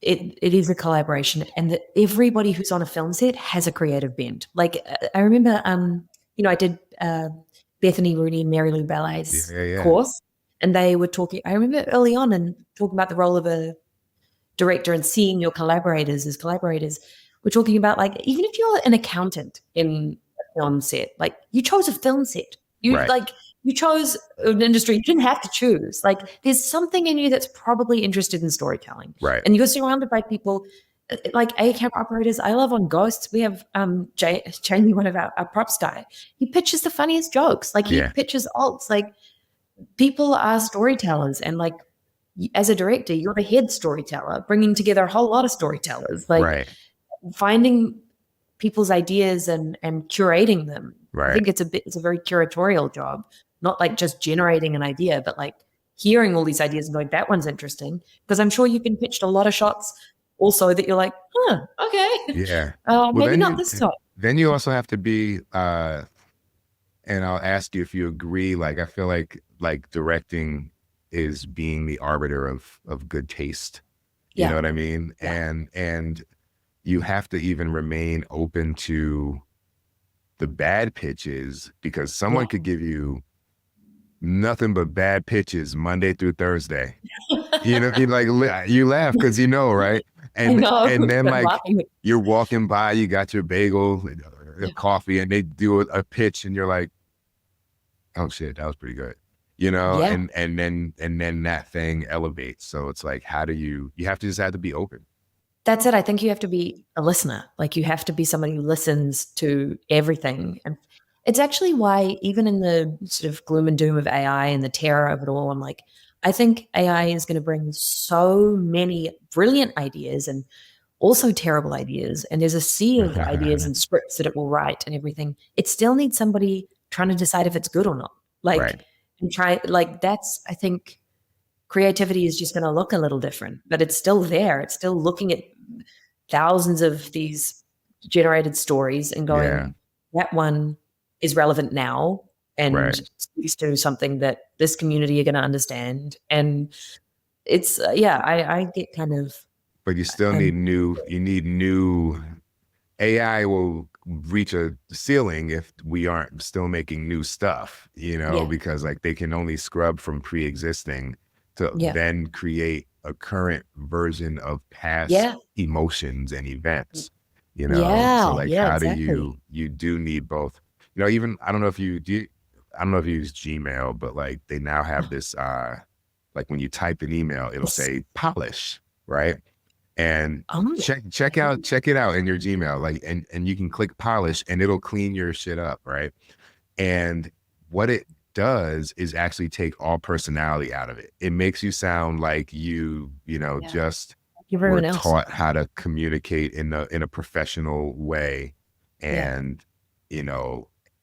it is a collaboration, and that everybody who's on a film set has a creative bent. Like I remember, you know, I did Bethany Rooney and Mary Lou Ballet's course, and they were talking, I remember early on and talking about the role of a director and seeing your collaborators as collaborators. We're talking about like, even if you're an accountant in a film set, like you chose a film set. You chose an industry. You didn't have to choose. Like there's something in you that's probably interested in storytelling. Right. And you're surrounded by people like camera operators. I love on Ghosts. We have Jamie, one of our props guy. He pitches the funniest jokes. Like he pitches alts. Like people are storytellers. And like as a director, you're the head storyteller, bringing together a whole lot of storytellers. Like finding people's ideas and curating them. Right. I think it's a very curatorial job, not like just generating an idea, but like hearing all these ideas and going, that one's interesting. Because I'm sure you've been pitched a lot of shots also that you're like, okay. Yeah. Maybe not this time. Then you also have to be, and I'll ask you if you agree, like I feel like directing is being the arbiter of good taste. You know what I mean? Yeah. And you have to even remain open to the bad pitches, because someone could give you nothing but bad pitches Monday through Thursday. You know, you laugh because you know, right? And then like you're walking by, you got your bagel, coffee, and they do a pitch, and you're like, oh shit, that was pretty good. You know, and then that thing elevates. So it's like, how do you have to be open. That's it. I think you have to be a listener. Like you have to be somebody who listens to everything. And it's actually why even in the sort of gloom and doom of AI and the terror of it all, I'm like, I think AI is going to bring so many brilliant ideas and also terrible ideas. And there's a sea of ideas and scripts that it will write and everything. It still needs somebody trying to decide if it's good or not. Like, and try, like that's, I think, creativity is just going to look a little different, but it's still there. It's still looking at thousands of these generated stories and going, that one is relevant now and speaks to something that this community are going to understand. And it's, I get kind of. But you still need new AI will reach a ceiling if we aren't still making new stuff, Yeah. because like they can only scrub from pre-existing to Yeah. then create a current version of past Yeah. emotions and events, Yeah. so like Yeah, how do exactly. you do need both, even I don't know if you use Gmail, but like they now have this like when you type an email, it'll Yes. say polish, right? And Oh, check it out in your Gmail, like, and you can click polish and it'll clean your shit up, right? And what it does is actually take all personality out of it. It makes you sound like you Yeah. just everyone were else. taught how to communicate in a professional way. Yeah. And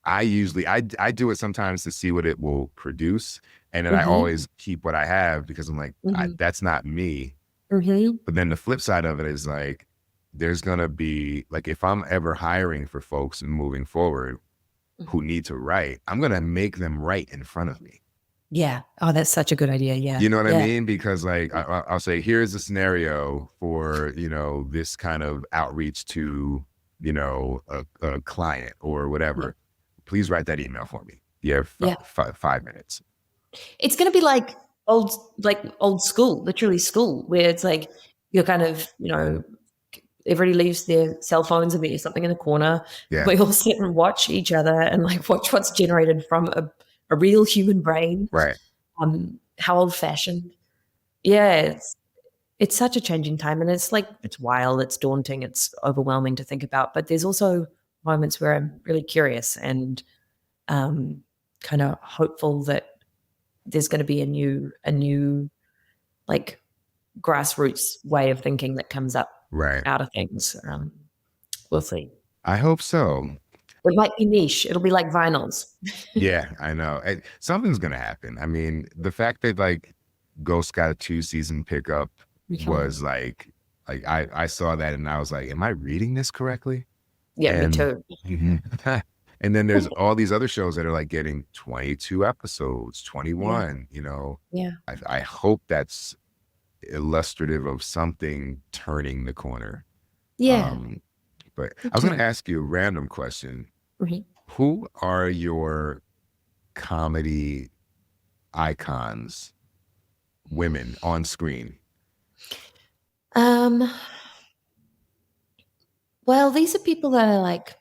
I do it sometimes to see what it will produce, and then I Mhm. always keep what I have because I'm like, Mhm. that's not me. Mhm. But then the flip side of it is like, there's gonna be like, if I'm ever hiring for folks and moving forward who need to write, I'm gonna make them write in front of me. Yeah. Oh, that's such a good idea. Yeah. You know what I Yeah. mean? Because like I'll say, here's a scenario for this kind of outreach to a client or whatever. Please write that email for me. You have Yeah. 5 minutes. It's going to be like old school, literally school, where it's like you're kind of, everybody leaves their cell phones and there's something in the corner. Yeah. We all sit and watch each other and like watch what's generated from a real human brain. Right. How old fashioned. Yeah. It's such a changing time, and it's wild, it's daunting, it's overwhelming to think about. But there's also moments where I'm really curious and kind of hopeful that there's going to be a new like grassroots way of thinking that comes up Right. out of things. We'll see. I hope so. It might be niche. It'll be like vinyls. Yeah, I know. Something's gonna happen. I mean, the fact that like Ghost got a 2-season pickup was like I saw that and I was like, am I reading this correctly? Yeah, me too. And then there's all these other shows that are like getting 22 episodes, 21, Yeah. I hope that's illustrative of something turning the corner. Yeah. But I was going to ask you a random question. Mhm. Who are your comedy icons, women on screen? Well, these are people that I like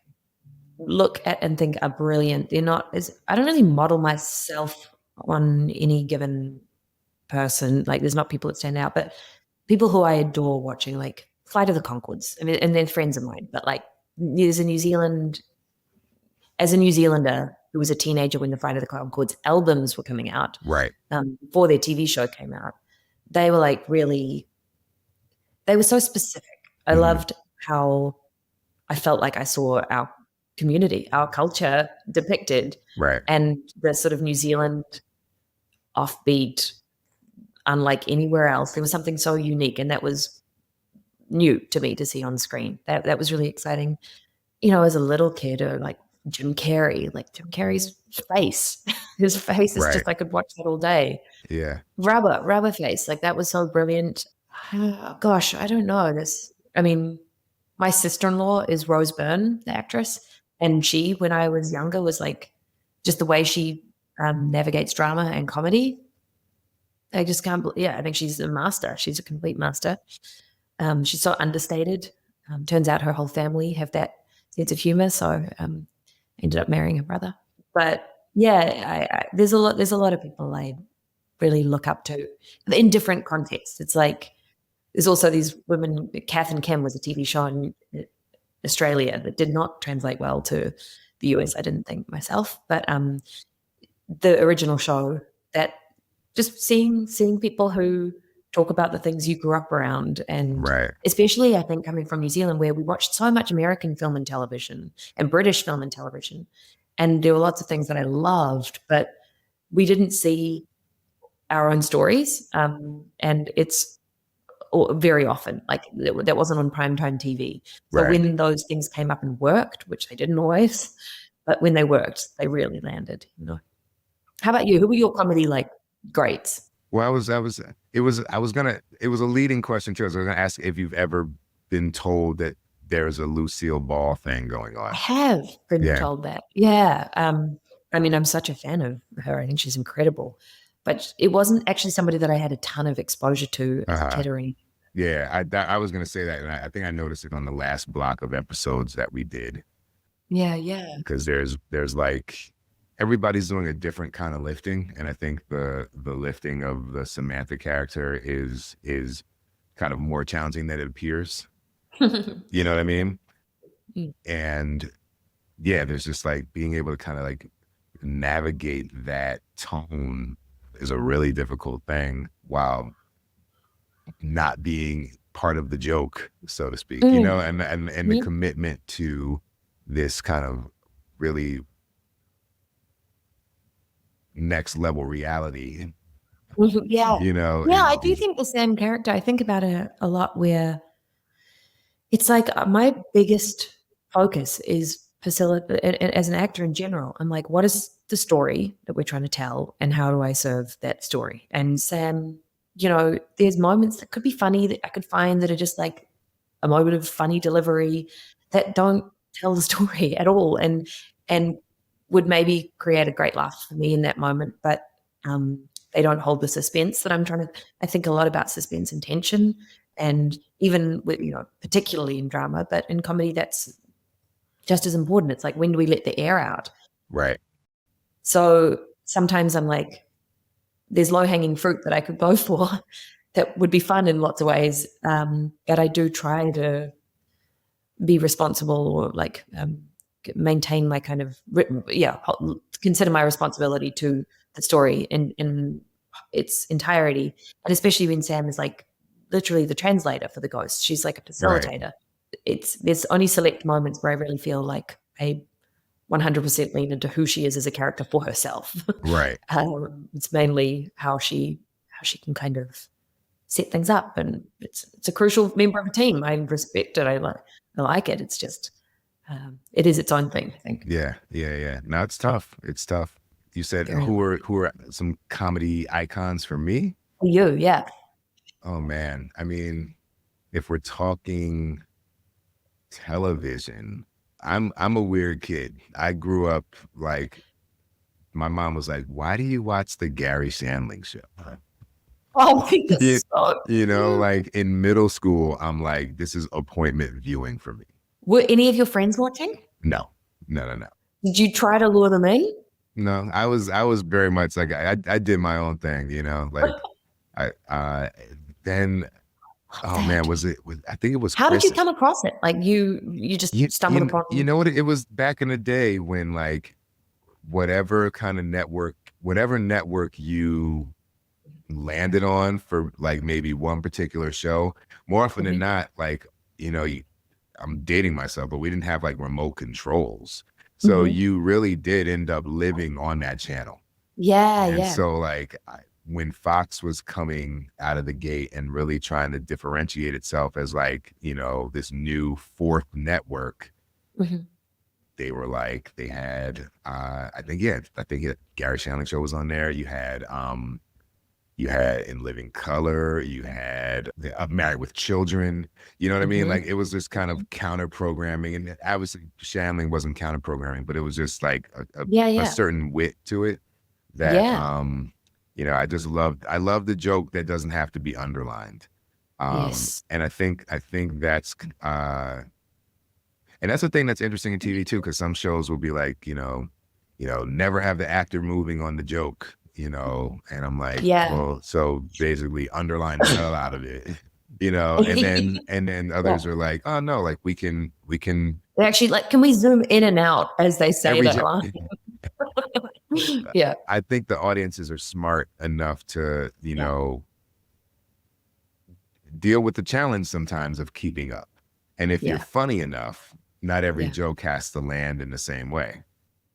look at and think are brilliant. They're not I don't really model myself on any given person. Like there's not people that stand out, but people who I adore watching, like Flight of the Conchords. I mean, and they're friends of mine, but like there's a New Zealander who was a teenager when the Flight of the Conchords albums were coming out. Right. Before their TV show came out. They were like they were so specific. I loved how I felt like I saw our community, our culture depicted. Right. And the sort of New Zealand offbeat, unlike anywhere else. There was something so unique, and that was new to me to see on screen. That was really exciting. As a little kid, or like Jim Carrey's face. His face is just, I could watch that all day. Yeah. Rubber face. Like that was so brilliant. Gosh, I don't know this. I mean, my sister-in-law is Rose Byrne, the actress. And she, when I was younger, was like just the way she navigates drama and comedy. I just can't believe, I think she's a master. She's a complete master. She's so understated. Turns out her whole family have that sense of humor. So ended up marrying her brother. But yeah, there's a lot of people I really look up to in different contexts. It's like, there's also these women. Kath and Kim was a TV show in Australia that did not translate well to the US, I didn't think myself. But the original show, that just seeing people who talk about the things you grew up around, and especially I think coming from New Zealand, where we watched so much American film and television and British film and television, and there were lots of things that I loved, but we didn't see our own stories, and it's very often like that wasn't on primetime TV. So when those things came up and worked, which they didn't always, but when they worked, they really landed. How about you? Who were your comedy like greats? Well, it was a leading question too. I was going to ask if you've ever been told that there's a Lucille Ball thing going I on. have been Yeah. told that. Yeah. I mean, I'm such a fan of her. I think she's incredible. But it wasn't actually somebody that I had a ton of exposure to as a kid or anything. Yeah, I was going to say that, and I think I noticed it on the last block of episodes that we did, Yeah, yeah. because there's like everybody's doing a different kind of lifting, and I think the lifting of the Samantha character is kind of more challenging than it appears. You know what I mean? Mm. And yeah, there's just like being able to kind of like navigate that tone is a really difficult thing while not being part of the joke, so to speak, you know, and the commitment to this kind of really next level reality, Yeah. you know. Yeah, I do think the Sam character, I think about it a lot where it's like my biggest focus is as an actor in general. I'm like, what is the story that we're trying to tell and how do I serve that story? And Sam, you know, there's moments that could be funny that I could find that are just like a moment of funny delivery that don't tell the story at all and would maybe create a great laugh for me in that moment. But they don't hold the suspense that I'm trying to. I think a lot about suspense and tension, and even with, you know, particularly in drama, but in comedy, that's just as important. It's like, when do we let the air out? Right. So sometimes I'm like, there's low hanging fruit that I could go for that would be fun in lots of ways. But I do try to be responsible or like maintain my kind of, consider my responsibility to the story in its entirety. And especially when Sam is like literally the translator for the ghost. She's like a facilitator. Right. There's only select moments where I really feel like I 100% lean into who she is as a character for herself. Right. It's mainly how she can kind of set things up, and it's a crucial member of a team. I respect it. I like it. It's just it is its own thing, I think. Yeah. No, it's tough. It's tough. You said who are some comedy icons for me? You, yeah. Oh man, I mean, if we're talking television, I'm a weird kid. I grew up like, my mom was like, "Why do you watch the Gary Shandling show?" Oh, you know, like in middle school, I'm like, this is appointment viewing for me. Were any of your friends watching? No. Did you try to lure them in? No, I was very much like, I did my own thing, you know, like then, man, I think it was How Chris. did you come across it? Like you just stumbled upon it? You know what? It was back in the day when like whatever network you landed on for like maybe one particular show, more often than not, like, you know, I'm dating myself, but we didn't have like remote controls. So you really did end up living on that channel. Yeah. So like when Fox was coming out of the gate and really trying to differentiate itself as like, you know, this new fourth network, they were like, they had, I think Gary Shandling show was on there. You had In Living Color, you had Married with Children, you know what I mean? Like it was this kind of counter programming, and obviously Shandling wasn't counter programming, but it was just like a certain wit to it that, you know, I love the joke that doesn't have to be underlined. And I think that's, and that's the thing that's interesting in TV too, because some shows will be like, you know, never have the actor moving on the joke, you know, and I'm like, well, so basically underline the hell out of it, you know, and then others are like, oh no, like we can They're actually like, can we zoom in and out as they say that line? Yeah. I think the audiences are smart enough to, you know, deal with the challenge sometimes of keeping up. And if you're funny enough, not every joke has to land in the same way.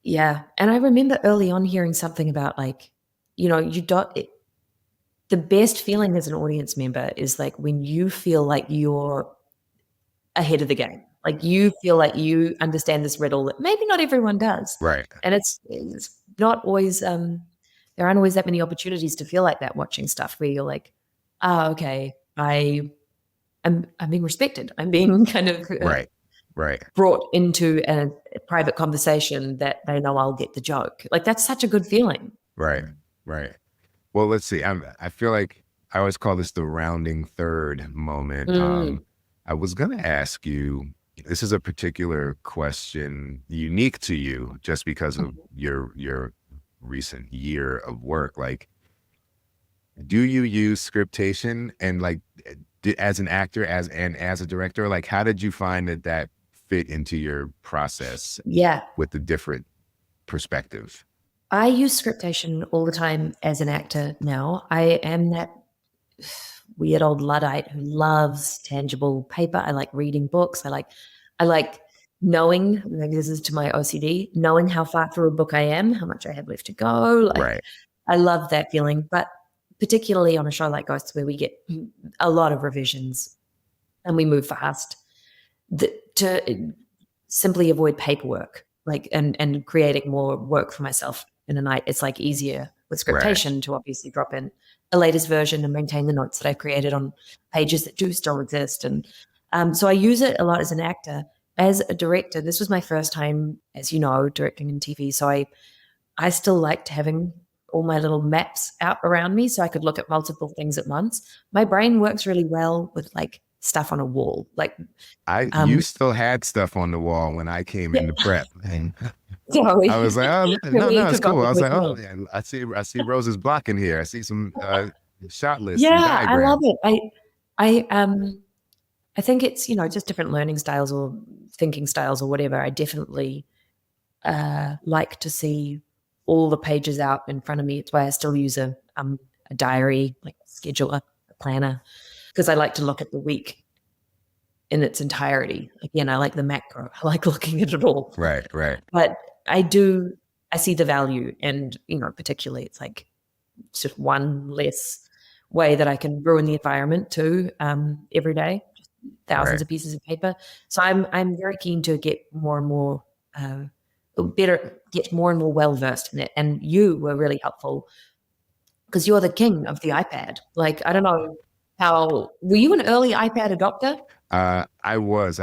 Yeah. And I remember early on hearing something about like, you know, the best feeling as an audience member is like when you feel like you're ahead of the game. Like you feel like you understand this riddle that maybe not everyone does. Right. And it's not always, there aren't always that many opportunities to feel like that watching stuff where you're like, okay, I'm being respected. I'm being kind of Right. brought into a private conversation that they know I'll get the joke. Like, that's such a good feeling. Right. Right. Well, let's see. I feel like I always call this the rounding third moment. I was going to ask you, this is a particular question unique to you just because of your recent year of work. Like, do you use scriptation and like as an actor, as a director, like how did you find that fit into your process Yeah. with the different perspective? I use scriptation all the time as an actor now. I am that weird old Luddite who loves tangible paper. I like reading books. I like knowing, maybe this is to my OCD, knowing how far through a book I am, how much I have left to go. Like, Right. I love that feeling. But particularly on a show like Ghosts, where we get a lot of revisions and we move fast, to simply avoid paperwork, like, and creating more work for myself in a night, it's like easier with scriptation to obviously drop in a latest version and maintain the notes that I created on pages that do still exist. And so I use it a lot as an actor. As a director, this was my first time, as you know, directing in TV. So I still liked having all my little maps out around me so I could look at multiple things at once. My brain works really well with like stuff on a wall. Like, you still had stuff on the wall when I came into prep. And sorry. I was like, oh, no, We it's forgot cool. the I was like, quick oh, note. yeah, I see Rose's block in here. I see some shot lists and Yeah, I diagrams. love it. I think it's, just different learning styles or thinking styles or whatever. I definitely like to see all the pages out in front of me. It's why I still use a diary, like a scheduler, a planner, because I like to look at the week in its entirety. Again, I like the macro. I like looking at it all. Right. But I see the value, and, particularly it's like just one less way that I can ruin the environment too every day, just thousands of pieces of paper. So I'm very keen to get more and more get more and more well-versed in it. And you were really helpful because you're the king of the iPad. Like, I don't know were you an early iPad adopter? I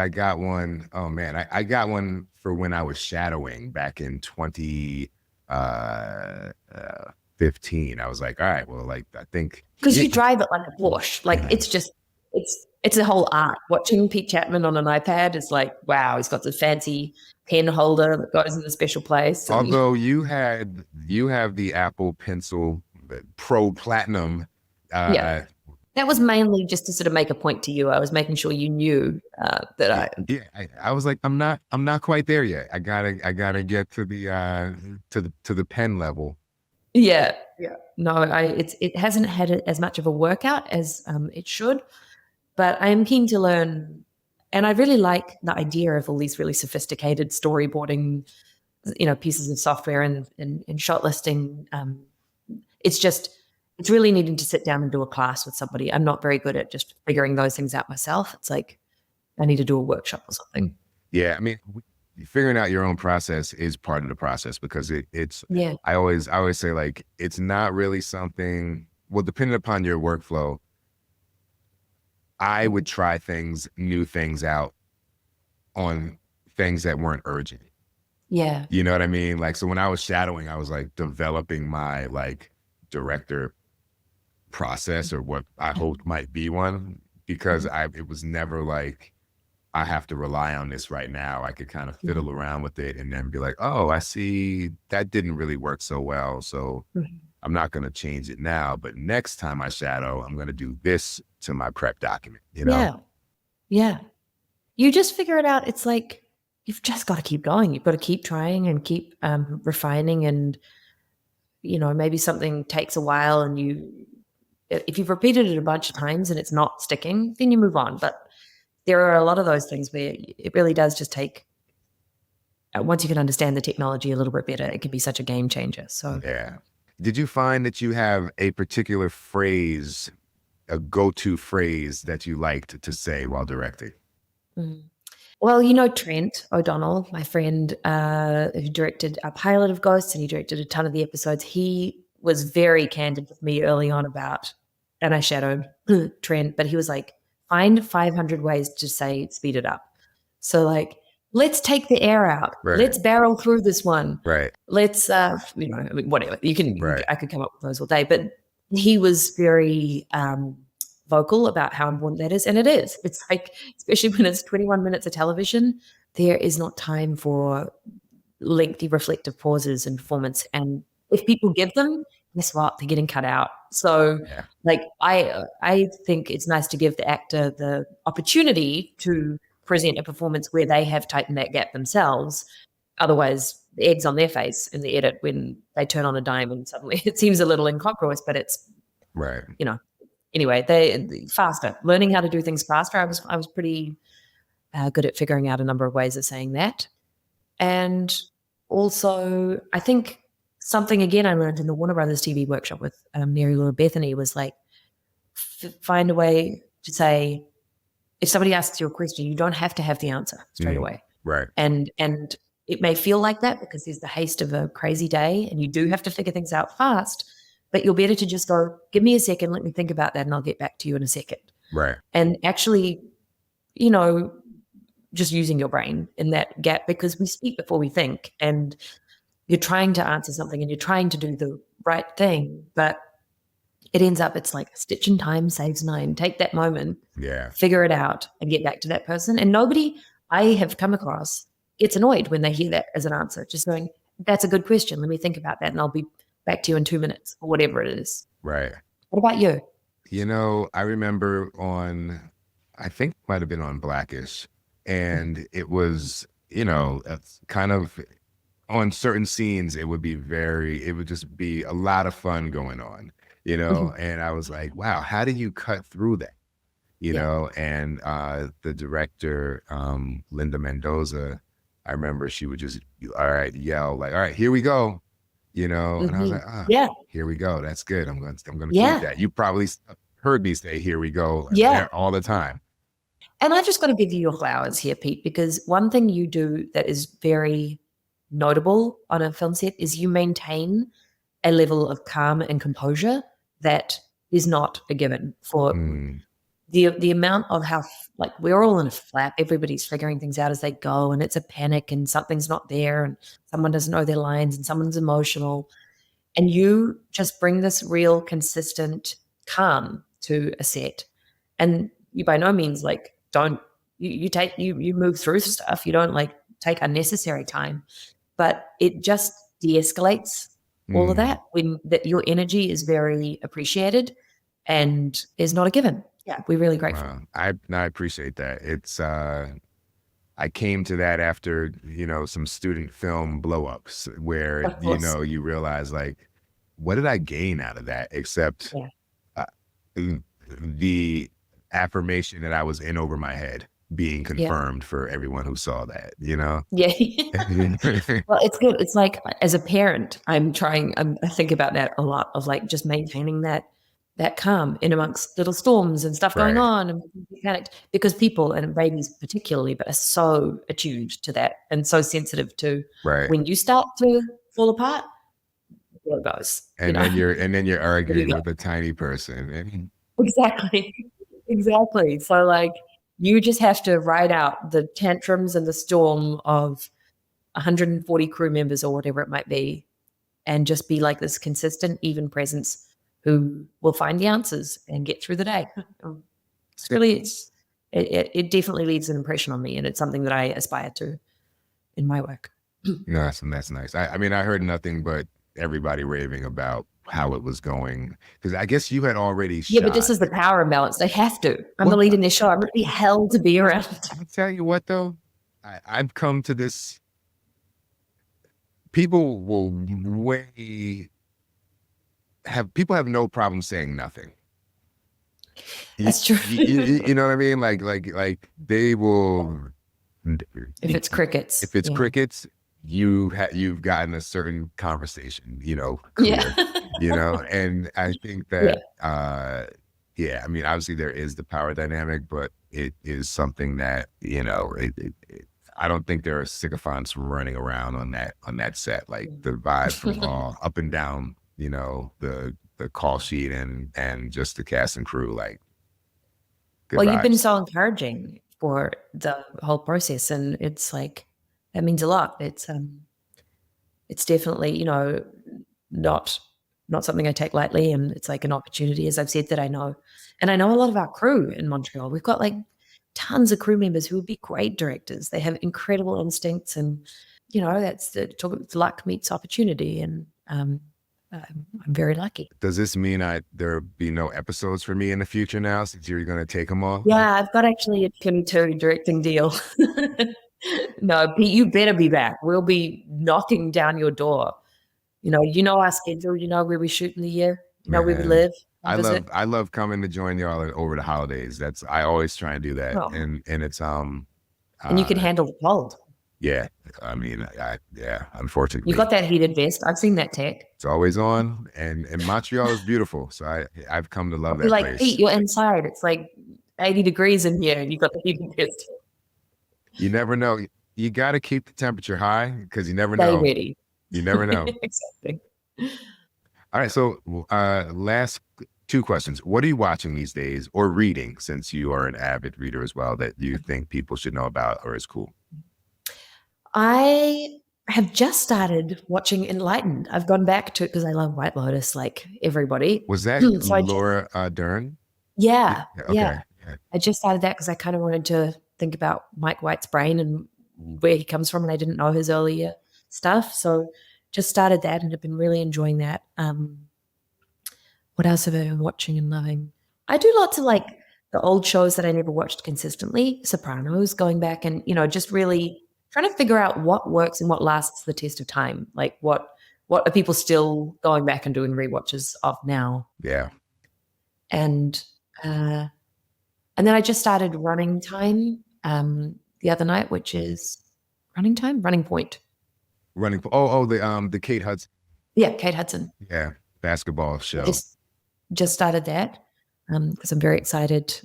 got one. Oh man, I got one for when I was shadowing back in 2015. I was like, all right, well, like, I think because you drive it like a Porsche. Like, it's a whole art. Watching Pete Chatmon on an iPad is like, wow, he's got the fancy pen holder that goes in a special place. Although you have the Apple Pencil Pro Platinum. Yeah. That was mainly just to sort of make a point to you. I was making sure you knew that I was like, I'm not quite there yet. I gotta get to the pen level. Yeah. No, it hasn't had as much of a workout as it should, but I am keen to learn, and I really like the idea of all these really sophisticated storyboarding, pieces of software and shot listing. It's really needing to sit down and do a class with somebody. I'm not very good at just figuring those things out myself. It's like I need to do a workshop or something. Yeah, I mean, figuring out your own process is part of the process because it's. Yeah. I always say, like, it's not really something. Well, depending upon your workflow, I would try new things out on things that weren't urgent. Yeah. You know what I mean? Like, so when I was shadowing, I was like developing my like director process, or what I hoped might be one, because it was never like, I have to rely on this right now. I could kind of fiddle around with it and then be like, oh, I see that didn't really work so well. So I'm not going to change it now, but next time I shadow, I'm going to do this to my prep document, Yeah. You just figure it out. It's like, you've just got to keep going. You've got to keep trying and keep refining, and, maybe something takes a while, and if you've repeated it a bunch of times and it's not sticking, then you move on. But there are a lot of those things where it really does just take, once you can understand the technology a little bit better, it can be such a game changer. So yeah. Did you find that you have a particular phrase, a go-to phrase that you liked to say while directing? Well, Trent O'Donnell, my friend who directed a pilot of Ghosts, and he directed a ton of the episodes. He was very candid with me early on about, and I shadowed Trent, but he was like, find 500 ways to say speed it up. So like, let's take the air out. Right. Let's barrel through this one. Right. Let's, whatever. Right. I could come up with those all day, but he was very vocal about how important that is. And it is. It's like, especially when it's 21 minutes of television, there is not time for lengthy reflective pauses in performance. And if people give them, guess what? They're getting cut out. So like, I think it's nice to give the actor the opportunity to present a performance where they have tightened that gap themselves. Otherwise, the egg's on their face in the edit when they turn on a dime and suddenly it seems a little incongruous, but it's, Right. Anyway, they faster, learning how to do things faster. I was pretty good at figuring out a number of ways of saying that. And also, I think something, again, I learned in the Warner Brothers TV workshop with Mary Lou and Bethany was like, find a way to say, if somebody asks you a question, you don't have to have the answer straight away. Right. And it may feel like that because there's the haste of a crazy day and you do have to figure things out fast, but you're better to just go, give me a second, let me think about that and I'll get back to you in a second. Right. And actually, just using your brain in that gap, because we speak before we think, and you're trying to answer something and you're trying to do the right thing, but it ends up, it's like a stitch in time saves nine. Take that moment, figure it out and get back to that person. And nobody I have come across gets annoyed when they hear that as an answer, just going, that's a good question. Let me think about that and I'll be back to you in 2 minutes or whatever it is. Right. What about you? I remember I think it might have been on Blackish, and it was, kind of on certain scenes, it would just be a lot of fun going on, and I was like, wow, how did you cut through that? And the director, Linda Mendoza, I remember she would just, yell like, all right, here we go. And I was like, here we go. That's good. I'm going to keep that. You probably heard me say, here we go all the time. And I just got to give you your flowers here, Pete, because one thing you do that is very notable on a film set is you maintain a level of calm and composure that is not a given for the amount of how, like, we're all in a flap. Everybody's figuring things out as they go, and it's a panic and something's not there and someone doesn't know their lines and someone's emotional. And you just bring this real consistent calm to a set. And you by no means you move through stuff. You don't take unnecessary time, but it just de-escalates all of that when your energy is very appreciated and is not a given. Yeah, we're really grateful. I appreciate that. It's I came to that after some student film blow-ups where you realize, like, what did I gain out of that except the affirmation that I was in over my head being confirmed for everyone who saw that, Well, it's good. It's like, as a parent, I think about that a lot, of like just maintaining that calm in amongst little storms and stuff going on, and panicked, because people, and babies particularly, but are so attuned to that and so sensitive to when you start to fall apart, there it goes. And then you're arguing with a tiny person. Exactly. So you just have to ride out the tantrums and the storm of 140 crew members or whatever it might be, and just be like this consistent, even presence who will find the answers and get through the day. It definitely leaves an impression on me, and it's something that I aspire to in my work. No, that's nice. I mean, I heard nothing but everybody raving about how it was going, because I guess you had already shot. But this is the power imbalance. They have to. I'm the lead in their show. I'm really hell to be around. I'll tell you what, though, I've come to this. People have no problem saying nothing. That's true. You know what I mean? Like they will. If it's crickets. If it's crickets, you've gotten a certain conversation, clear, and I think that, I mean, obviously there is the power dynamic, but it is something that, I don't think there are sycophants running around on that set. Like, the vibe from all up and down, the call sheet and just the cast and crew, like, good Well, vibes. you've been so encouraging for the whole process. And it's like, that means a lot. It's definitely, not something I take lightly, and it's like an opportunity, as I've said, that I know. And I know a lot of our crew in Montreal. We've got like tons of crew members who would be great directors. They have incredible instincts, and that's the luck meets opportunity, and I'm very lucky. Does this mean there'll be no episodes for me in the future now, since you're going to take them all? Yeah, I've got actually a Kim 2 directing deal. No, Pete, you better be back. We'll be knocking down your door. Our schedule, where we shoot in the year, where we Man, live. I love coming to join y'all over the holidays. I always try and do that. Oh. And it's And you can handle the cold. yeah, I mean, unfortunately, You got that heated vest. I've seen that tech. it's always on, and Montreal is beautiful. So I've come to love that You're like, place. Pete, you're inside. It's like 80 degrees in here, and you got the heated vest. You never know. You got to keep the temperature high, because you never Stay know. ready. You never know. Exactly. All right. So last two questions. What are you watching these days, or reading, since you are an avid reader as well, that you think people should know about or is cool? I have just started watching Enlightened. I've gone back to it because I love White Lotus, like everybody. Was that So Laura Dern? Yeah. Okay. I just started that because I kind of wanted to think about Mike White's brain and where he comes from, and I didn't know his earlier stuff. So just started that and have been really enjoying that. What else have I been watching and loving? I do lots of like the old shows that I never watched consistently. Sopranos, going back and, just really trying to figure out what works and what lasts the test of time. Like what are people still going back and doing rewatches of now? Yeah. And then I just started Running Time the other night, which is Running Point. The Kate Hudson. Yeah, Kate Hudson. Yeah, basketball show. Just started that because I'm very excited.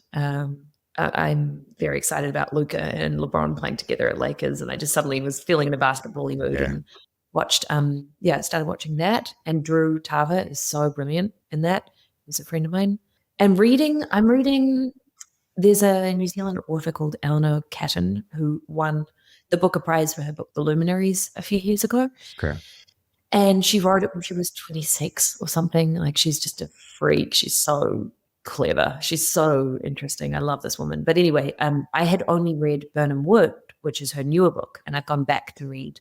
I'm very excited about Luka and LeBron playing together at Lakers, and I just suddenly was feeling in a basketball-y mood and watched. Started watching that. And Drew Tava is so brilliant in that. He's a friend of mine. And I'm reading. There's a New Zealand author called Eleanor Catton who won the Booker Prize for her book The Luminaries a few years ago. Okay. And she wrote it when she was 26 or something. Like, she's just a freak. She's so clever. She's so interesting. I love this woman. But anyway, I had only read Burnham Wood, which is her newer book, and I've gone back to read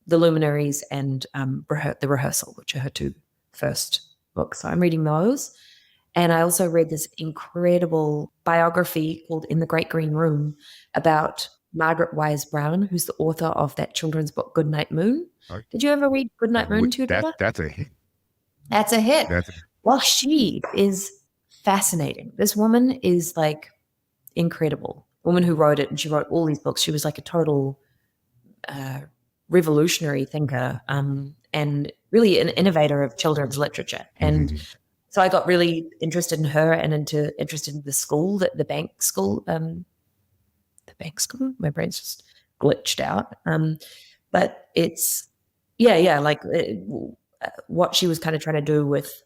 The Luminaries and The Rehearsal, which are her two first books. So I'm reading those. And I also read this incredible biography called In the Great Green Room about Margaret Wise Brown, who's the author of that children's book, Goodnight Moon. Did you ever read Goodnight Moon to your daughter? That's a hit. That's a hit. Well, she is fascinating. This woman is like incredible. The woman who wrote it, and she wrote all these books. She was like a total revolutionary thinker and really an innovator of children's literature. And so I got really interested in her and interested in the school, the bank school. The bank school? My brain's just glitched out. But it's, what she was kind of trying to do with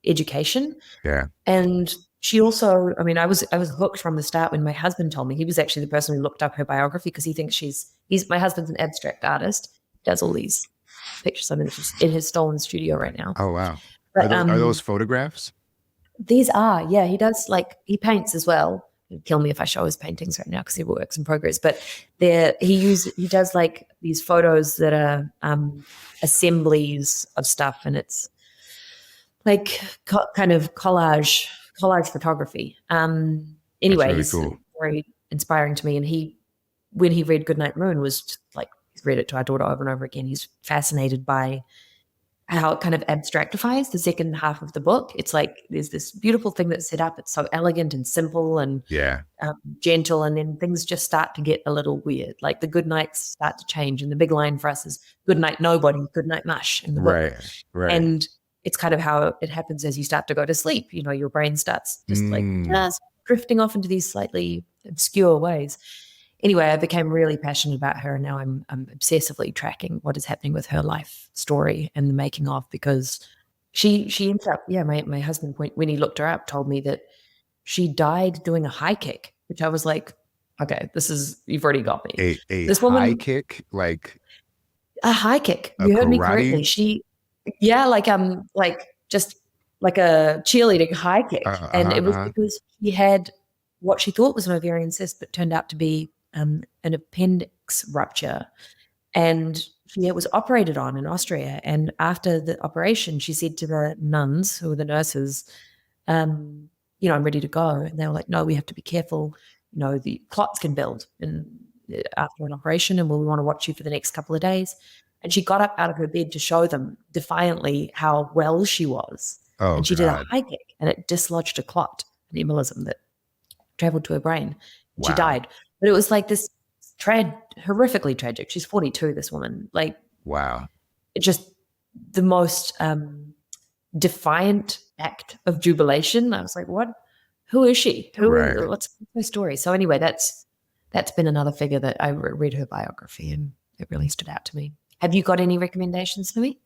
education. Yeah. And she also, I mean, I was hooked from the start when my husband told me. He was actually the person who looked up her biography because he thinks my husband's an abstract artist, does all these pictures. I'm in his stolen studio right now. Oh, wow. But, are those photographs? These are, yeah. He does he paints as well. He'd kill me if I show his paintings right now because he works in progress. But he does like these photos that are assemblies of stuff, and it's like kind of collage photography. Anyway, That's really cool. It's very inspiring to me. And when he read Goodnight Moon, was just like, he's read it to our daughter over and over again. He's fascinated by how it kind of abstractifies the second half of the book. It's like there's this beautiful thing that's set up. It's so elegant and simple and gentle, and then things just start to get a little weird. Like the good nights start to change, and the big line for us is "Good night, nobody. Good night, mush." In the book. Right. And it's kind of how it happens as you start to go to sleep. You know, your brain starts just just drifting off into these slightly obscure ways. Anyway, I became really passionate about her, and now I'm obsessively tracking what is happening with her life story and the making of, because she ends up, my husband, when he looked her up, told me that she died doing a high kick, which I was like, okay, you've already got me. A This woman, high kick, like a high kick. a You heard me karate? correctly. Like just like a cheerleading high kick. And it was because she had what she thought was an ovarian cyst, but turned out to be an appendix rupture. And she was operated on in Austria. And after the operation, she said to the nuns, who were the nurses, I'm ready to go. And they were like, no, we have to be careful. The clots can build after an operation, and we want to watch you for the next couple of days. And she got up out of her bed to show them defiantly how well she was. Oh, and she God. did a high kick, and it dislodged a clot, an embolism that traveled to her brain. And she died. But it was like this horrifically tragic. She's 42, this woman. Like, wow. It just the most defiant act of jubilation. I was like, what? Who is she? What's her story? So anyway, that's been another figure that I read her biography, and it really stood out to me. Have you got any recommendations for me?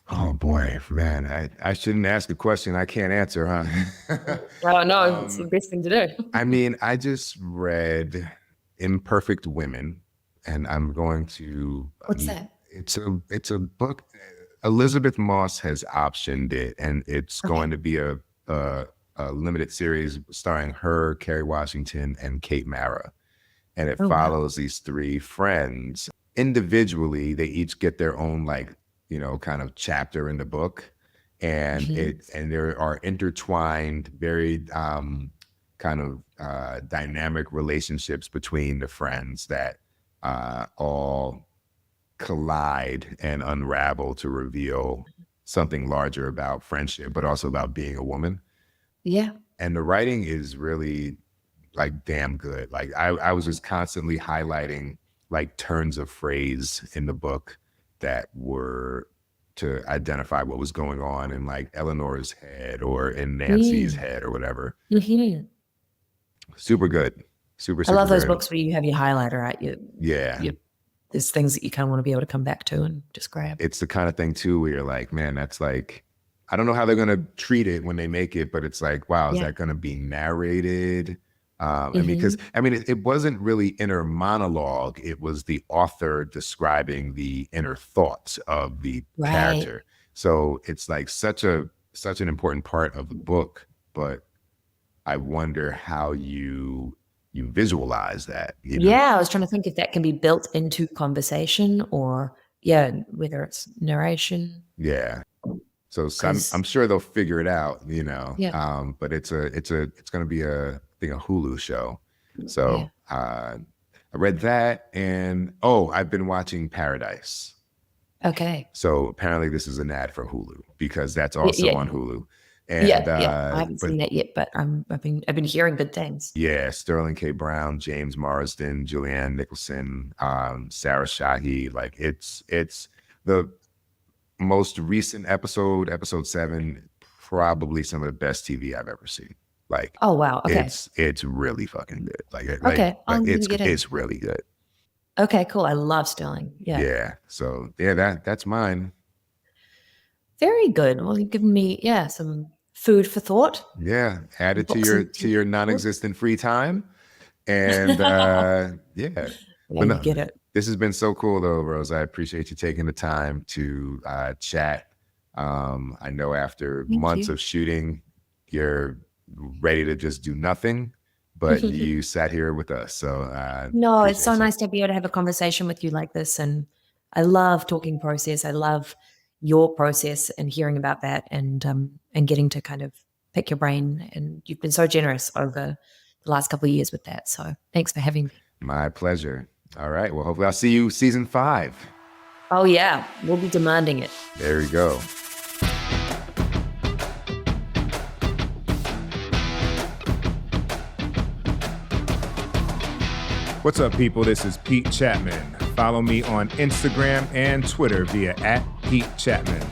Oh boy, man, I shouldn't ask a question I can't answer, huh? Oh no, it's the best thing to do. I mean, I just read Imperfect Women, and I'm going to. What's that? It's a book. Elizabeth Moss has optioned it, and it's going to be a limited series starring her, Kerry Washington, and Kate Mara, and it follows these three friends individually. They each get their own kind of chapter in the book, and there are intertwined, very kind of dynamic relationships between the friends that all collide and unravel to reveal something larger about friendship, but also about being a woman. Yeah. And the writing is really damn good. I was just constantly highlighting turns of phrase in the book that were to identify what was going on in Eleanor's head or in Nancy's head or whatever. Mm-hmm. Super good. Super I love those good. books where you have your highlighter, right? There's things that you kind of want to be able to come back to and just grab. It's the kind of thing too where you're like, man, that's I don't know how they're going to treat it when they make it, but it's wow, is that going to be narrated? I mean, because it wasn't really inner monologue. It was the author describing the inner thoughts of the character. So it's such an important part of the book, but I wonder how you visualize that. Yeah, I was trying to think if that can be built into conversation or whether it's narration. Yeah. So I'm sure they'll figure it out, but it's going to be a Hulu show. So I read that, and I've been watching Paradise. Okay. So apparently this is an ad for Hulu because that's also on Hulu. And, I haven't seen that yet, but I've been hearing good things. Yeah, Sterling K. Brown, James Marsden, Julianne Nicholson, Sarah Shahi. It's the most recent episode 7, probably some of the best TV I've ever seen. Oh wow, okay. It's really fucking good. It's really good. Okay, cool. I love Sterling. Yeah. Yeah. So that's mine. Very good. Well, you've given me some food for thought. Yeah, add it to your non-existent free time, and Get it. This has been so cool though, Rose. I appreciate you taking the time to chat. I know after months of shooting, you're ready to just do nothing, but you sat here with us. So no, it's so nice to be able to have a conversation with you like this, and I love talking process. I love your process and hearing about that, and getting to kind of pick your brain. And you've been so generous over the last couple of years with that. So thanks for having me. My pleasure. All right. Well, hopefully I'll see you season 5. Oh yeah, we'll be demanding it. There we go. What's up, people? This is Pete Chatmon. Follow me on Instagram and Twitter via @PeteChatmon.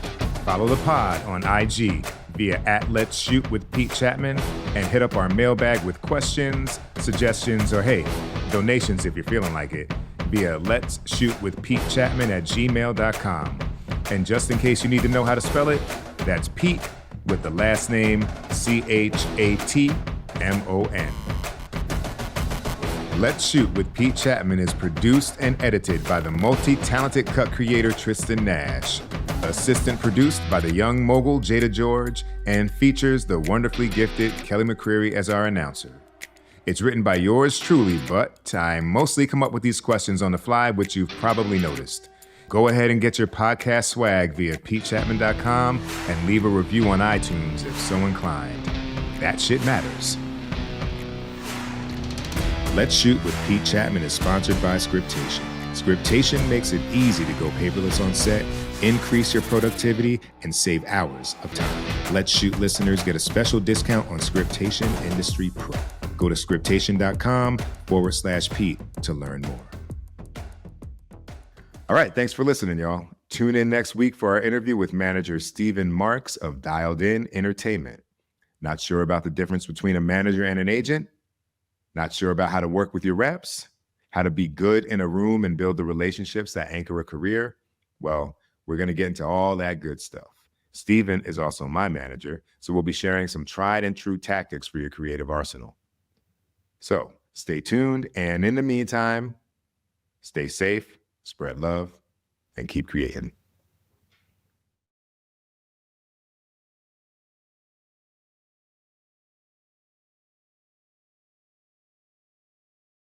Follow the pod on IG via @Let'sShootWithPeteChatmon, and hit up our mailbag with questions, suggestions, or hey, donations if you're feeling like it via let'sshootwithpetechapman@gmail.com. And just in case you need to know how to spell it, that's Pete with the last name CHATMON. Let's Shoot with Pete Chatmon is produced and edited by the multi-talented cut creator Tristan Nash, assistant produced by the young mogul Jada George, and features the wonderfully gifted Kelly McCreary as our announcer. It's written by yours truly, but I mostly come up with these questions on the fly, which you've probably noticed. Go ahead and get your podcast swag via PeteChatmon.com and leave a review on iTunes if so inclined. That shit matters. Let's Shoot with Pete Chatmon is sponsored by Scriptation. Scriptation makes it easy to go paperless on set, increase your productivity, and save hours of time. Let's Shoot listeners get a special discount on Scriptation Industry Pro. Go to scriptation.com/Pete to learn more. All right, thanks for listening, y'all. Tune in next week for our interview with manager Stephen Marks of Dialed In Entertainment. Not sure about the difference between a manager and an agent? Not sure about how to work with your reps? How to be good in a room and build the relationships that anchor a career? Well, we're going to get into all that good stuff. Stephen is also my manager, so we'll be sharing some tried and true tactics for your creative arsenal. So stay tuned, and in the meantime, stay safe, spread love, and keep creating.